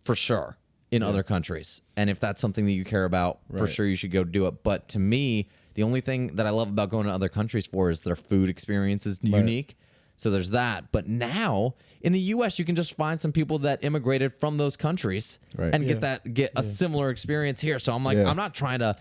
for sure in other countries, and if that's something that you care about, for sure you should go do it. But to me, the only thing that I love about going to other countries is their food experience is unique. So there's that. But now in the U.S., you can just find some people that immigrated from those countries and get a similar experience here. So I'm like, I'm not trying to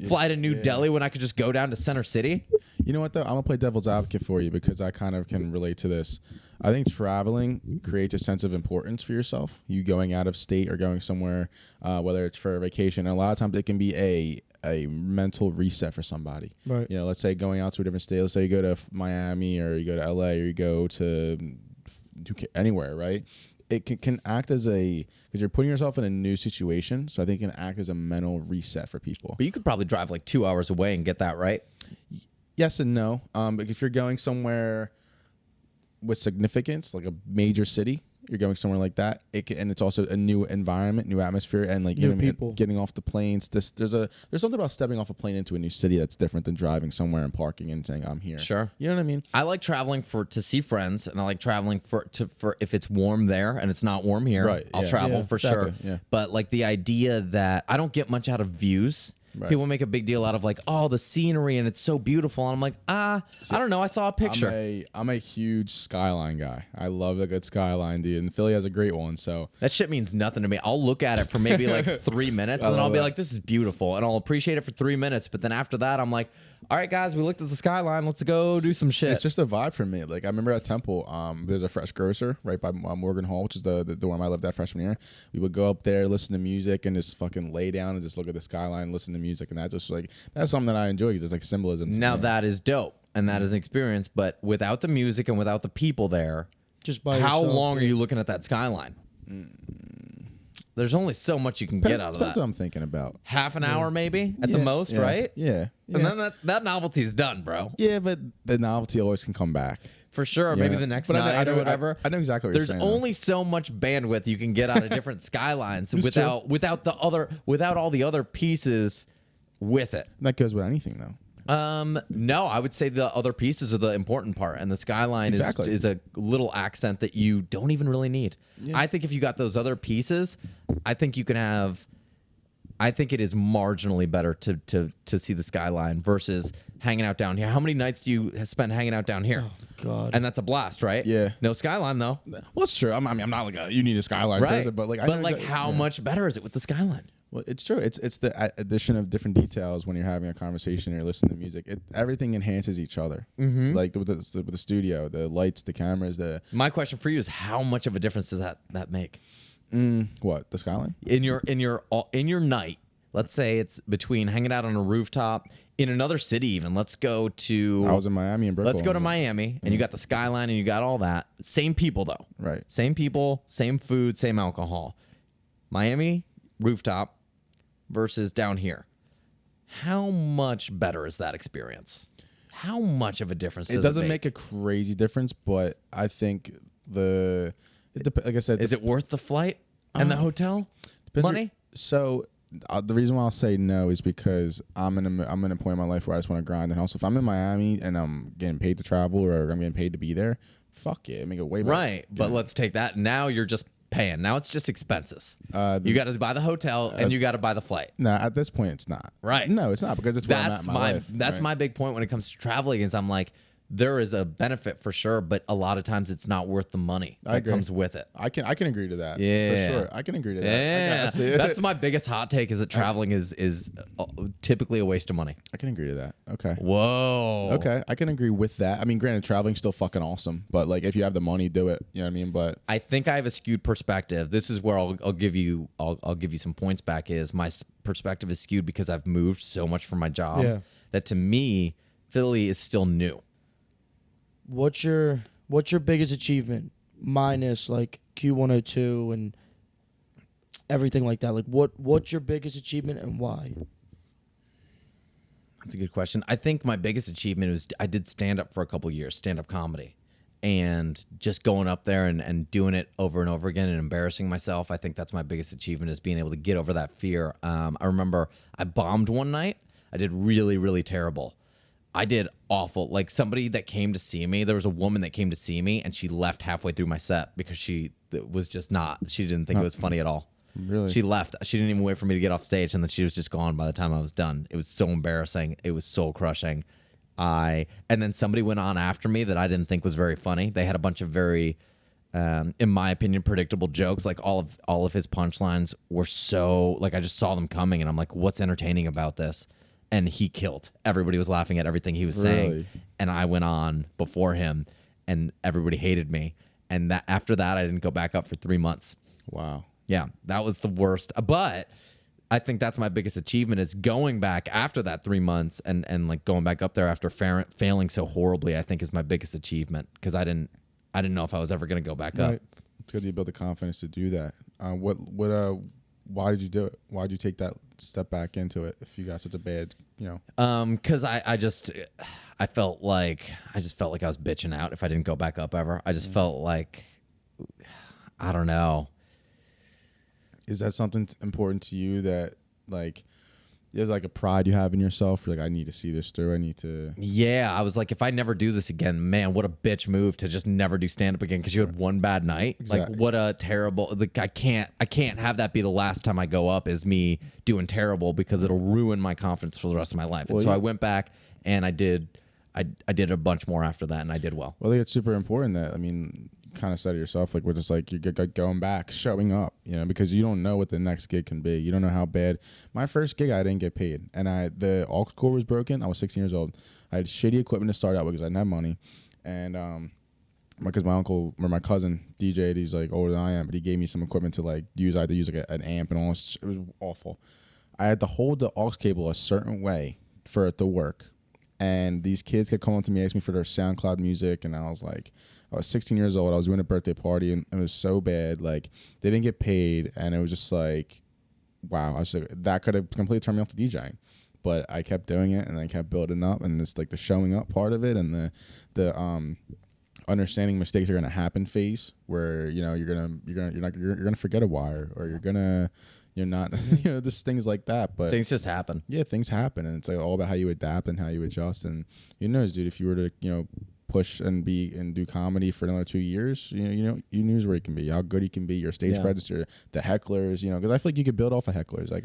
fly to New Delhi when I could just go down to Center City. You know what, though? I'm going to play devil's advocate for you, because I kind of can relate to this. I think traveling creates a sense of importance for yourself. You going out of state or going somewhere, whether it's for a vacation, and a lot of times it can be a mental reset for somebody. Right. Let's say going out to a different state. Let's say you go to Miami, or you go to LA, or you go to anywhere, right? It can act as because you're putting yourself in a new situation. So I think it can act as a mental reset for people. But you could probably drive like 2 hours away and get that right. Yes and no. But if you're going somewhere with significance, like a major city, you're going somewhere like that, and it's also a new environment, new atmosphere, and like new people getting off the planes. There's something about stepping off a plane into a new city that's different than driving somewhere and parking and saying I'm here. Sure, you know what I mean. I like traveling to see friends, and I like traveling for if it's warm there and it's not warm here. I'll travel for sure. Yeah. But like the idea that I don't get much out of views. People make a big deal out of like, the scenery and it's so beautiful, and I'm like, I don't know. I saw a picture. I'm a huge skyline guy. I love a good skyline, dude. And Philly has a great one. So that shit means nothing to me. I'll look at it for maybe like 3 minutes, and then I'll be like, this is beautiful, and I'll appreciate it for 3 minutes. But then after that, I'm like, all right, guys, we looked at the skyline. Let's go do some shit. It's just a vibe for me. Like I remember at Temple, there's a fresh grocer right by Morgan Hall, which is the one I lived at freshman year. We would go up there, listen to music, and just fucking lay down and just look at the skyline, listen to music, and that's something that I enjoy, because it's like symbolism. Now that is dope, and that is an experience. But without the music and without the people there, just by how yourself, long are you looking at that skyline? There's only so much you can get out of that. That's what I'm thinking about. Half an hour maybe at the most, right? Yeah. And then that novelty's done, bro. Yeah, but the novelty always can come back. For sure. Maybe the next night or whatever. I know exactly what you're saying. There's only so much bandwidth you can get out of different skylines without all the other pieces with it. That goes with anything, though. No, I would say the other pieces are the important part, and the skyline is a little accent that you don't even really need. Yeah. I think if you got those other pieces, I think you can have I think it is marginally better to see the skyline versus hanging out down here. How many nights do you spend hanging out down here? Oh God. And that's a blast, right? Yeah. No skyline though. Well, it's true. I mean, I'm not like you need a skyline Right. person, but like how much better is it with the skyline? Well, it's true. It's the addition of different details when you're having a conversation or you're listening to music. Everything enhances each other. Like with the studio, the lights, the cameras, My question for you is how much of a difference does that make what, the skyline? in your night? Let's say it's between hanging out on a rooftop in another city. Even let's go to. I was in Miami and Brooklyn. Let's go to Miami, and you got the skyline, and you got all that. Same people though. Right. Same people, same food, same alcohol. Miami rooftop versus down here. How much better is that experience? How much of a difference does it doesn't make make a crazy difference, but I think like I said, Is it worth the flight and the hotel money? So the reason why I'll say no is because I'm in a point in my life where I just want to grind, and also if I'm in Miami and I'm getting paid to travel or I'm getting paid to be there, fuck it, make it way better. Right, but let's take that. Now you're just paying. Now it's just expenses. You got to buy the hotel and you got to buy the flight. No, at this point it's not. Right. No, it's not because it's where I'm at in my life. That's right? my big point when it comes to traveling is I'm like, there is a benefit for sure, but a lot of times it's not worth the money that comes with it. I can agree to that. Yeah. For sure. I can agree to that. Yeah, that's my biggest hot take is that traveling is typically a waste of money. I can agree to that. Okay. Whoa. Okay, I can agree with that. I mean, granted, traveling's still fucking awesome, but like if you have the money, do it. You know what I mean? But I think I have a skewed perspective. This is where I'll give you some points back. Is my perspective is skewed because I've moved so much from my job that to me Philly is still new. What's your biggest achievement minus like Q102 and everything like that? Like what's your biggest achievement and why? That's a good question. I think my biggest achievement was I did stand up for a couple years, stand up comedy. And just going up there and doing it over and over again and embarrassing myself. I think that's my biggest achievement is being able to get over that fear. I remember I bombed one night. I did really, really terrible. I did awful. Like somebody that came to see me, there was a woman that came to see me and she left halfway through my set because she was just she didn't think it was funny at all. Really? She left. She didn't even wait for me to get off stage and then she was just gone by the time I was done. It was so embarrassing. It was soul crushing. And then somebody went on after me that I didn't think was very funny. They had a bunch of very, in my opinion, predictable jokes. Like all of his punchlines were so like I just saw them coming and I'm like, what's entertaining about this? And he killed. Everybody was laughing at everything he was saying. And I went on before him and everybody hated me. And after that, I didn't go back up for 3 months. wow. Yeah, that was the worst. But I think that's my biggest achievement is going back after that 3 months and like going back up there after failing so horribly, I think is my biggest achievement because I didn't know if I was ever going to go back up. It's good that you built the confidence to do that. Why did you do it? Why did you take that step back into it if you got such a bad, Because I felt like I was bitching out if I didn't go back up ever. I just felt like, I don't know. Is that something important to you that like there's like a pride you have in yourself? You're like, I need to see this through. I need to. Yeah, I was like, if I never do this again, man, what a bitch move to just never do stand up again because you had one bad night. Exactly. Like, what a terrible. Like, I can't have that be the last time I go up is me doing terrible because it'll ruin my confidence for the rest of my life. And so I went back and I did a bunch more after that, and I did well. Well, I think it's super important that kind of said it yourself, like we're just like you're going back, showing up, because you don't know what the next gig can be. You don't know how bad. My first gig, I didn't get paid, and the aux cord was broken. I was 16 years old. I had shitty equipment to start out with because I didn't have money, and because my uncle or my cousin DJ'd, he's like older than I am, but he gave me some equipment to like use. I had to use like an amp and all this. It was awful. I had to hold the aux cable a certain way for it to work. And these kids kept coming up to me, asking me for their SoundCloud music, and I was 16 years old. I was doing a birthday party, and it was so bad. Like, they didn't get paid, and it was just like, wow. I was like, that could have completely turned me off to DJing. But I kept doing it, and I kept building up, and it's like the showing up part of it, and the understanding mistakes are gonna happen phase, where you're gonna forget a wire, or you're not just things like that. But Things just happen. Yeah, things happen, and it's like all about how you adapt and how you adjust. And dude, if you were to push and do comedy for another 2 years, you knows where you can be, how good you can be, your stage presence, the hecklers, because I feel like you could build off of hecklers. Like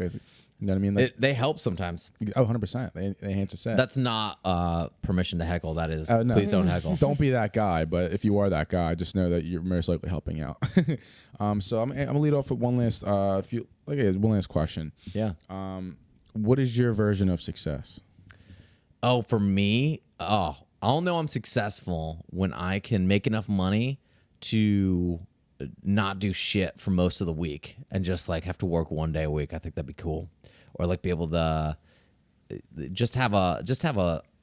You know what I mean? Like, They help sometimes. oh, 100%. They enhance a set. That's not permission to heckle. That is, No. please don't heckle. Don't be that guy. But if you are that guy, just know that you're most likely helping out. So I'm gonna lead off with one last one last question. Yeah. What is your version of success? Oh, for me, I'll know I'm successful when I can make enough money to not do shit for most of the week and just like have to work one day a week. I think that'd be cool. Or like be able to just have a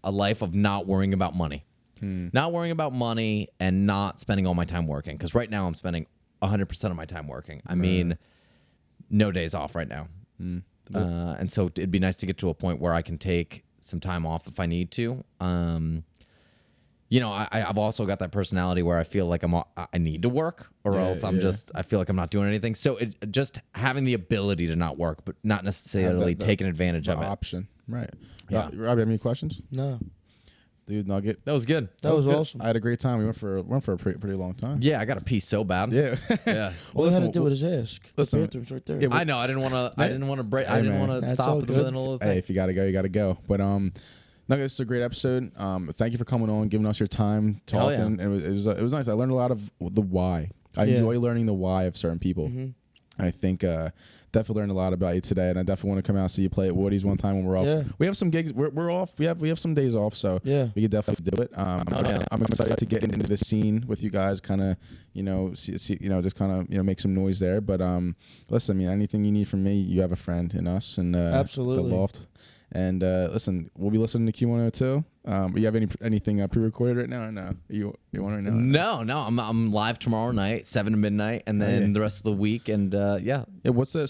life of not worrying about money. Not worrying about money and not spending all my time working. Because right now I'm spending 100% of my time working. I mean, no days off right now. And so it'd be nice to get to a point where I can take some time off if I need to. You know, I've also got that personality where I feel like I need to work, or else I feel like I'm not doing anything. So just having the ability to not work, but not necessarily taking advantage of it. Option, right? Yeah. Rob, you have any questions? No. Dude, Nugget. That was good. That was good. awesome. I had a great time. We went for a pretty long time. Yeah, I got to pee so bad. Yeah. Yeah. All I had to do was ask. Listen, The bathroom's right there. yeah, I know. I didn't want to. I didn't want to break. I didn't man. want to That's stop all in the good. middle of the Hey, thing. if you gotta go, you gotta go. But Nugget, it's a great episode. Thank you for coming on, giving us your time, Hell yeah. talking. And it was nice. I learned a lot of the why. I enjoy learning the why of certain people. I think definitely learned a lot about you today, and I definitely want to come out and see you play at Woody's one time when we're off. Yeah. We have some gigs. We're off. We have some days off, so Yeah. we could definitely do it. I'm excited to get into the scene with you guys. Kind of, see, just kind of, make some noise there. But listen, I mean, anything you need from me, you have a friend in us, and Absolutely. the Loft. And listen, we'll be listening to Q102. You have anything pre-recorded right now or no? You want right now? No. I'm live tomorrow night, 7 to midnight, and then the rest of the week. And yeah.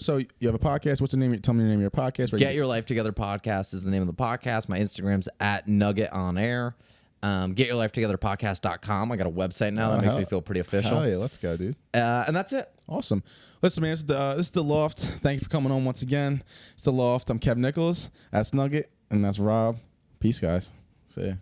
So you have a podcast. What's the name? Tell me the name of your podcast. Get Your Life Together podcast is the name of the podcast. My Instagram's at Nugget on Air. GetYourLifeTogetherPodcast.com. I got a website now that makes me feel pretty official. Oh yeah, let's go, dude. And that's it. Awesome. Listen, man, this is the Loft. Thank you for coming on once again. It's the Loft. I'm Kev Nichols. That's Nugget, and that's Rob. Peace, guys. See ya.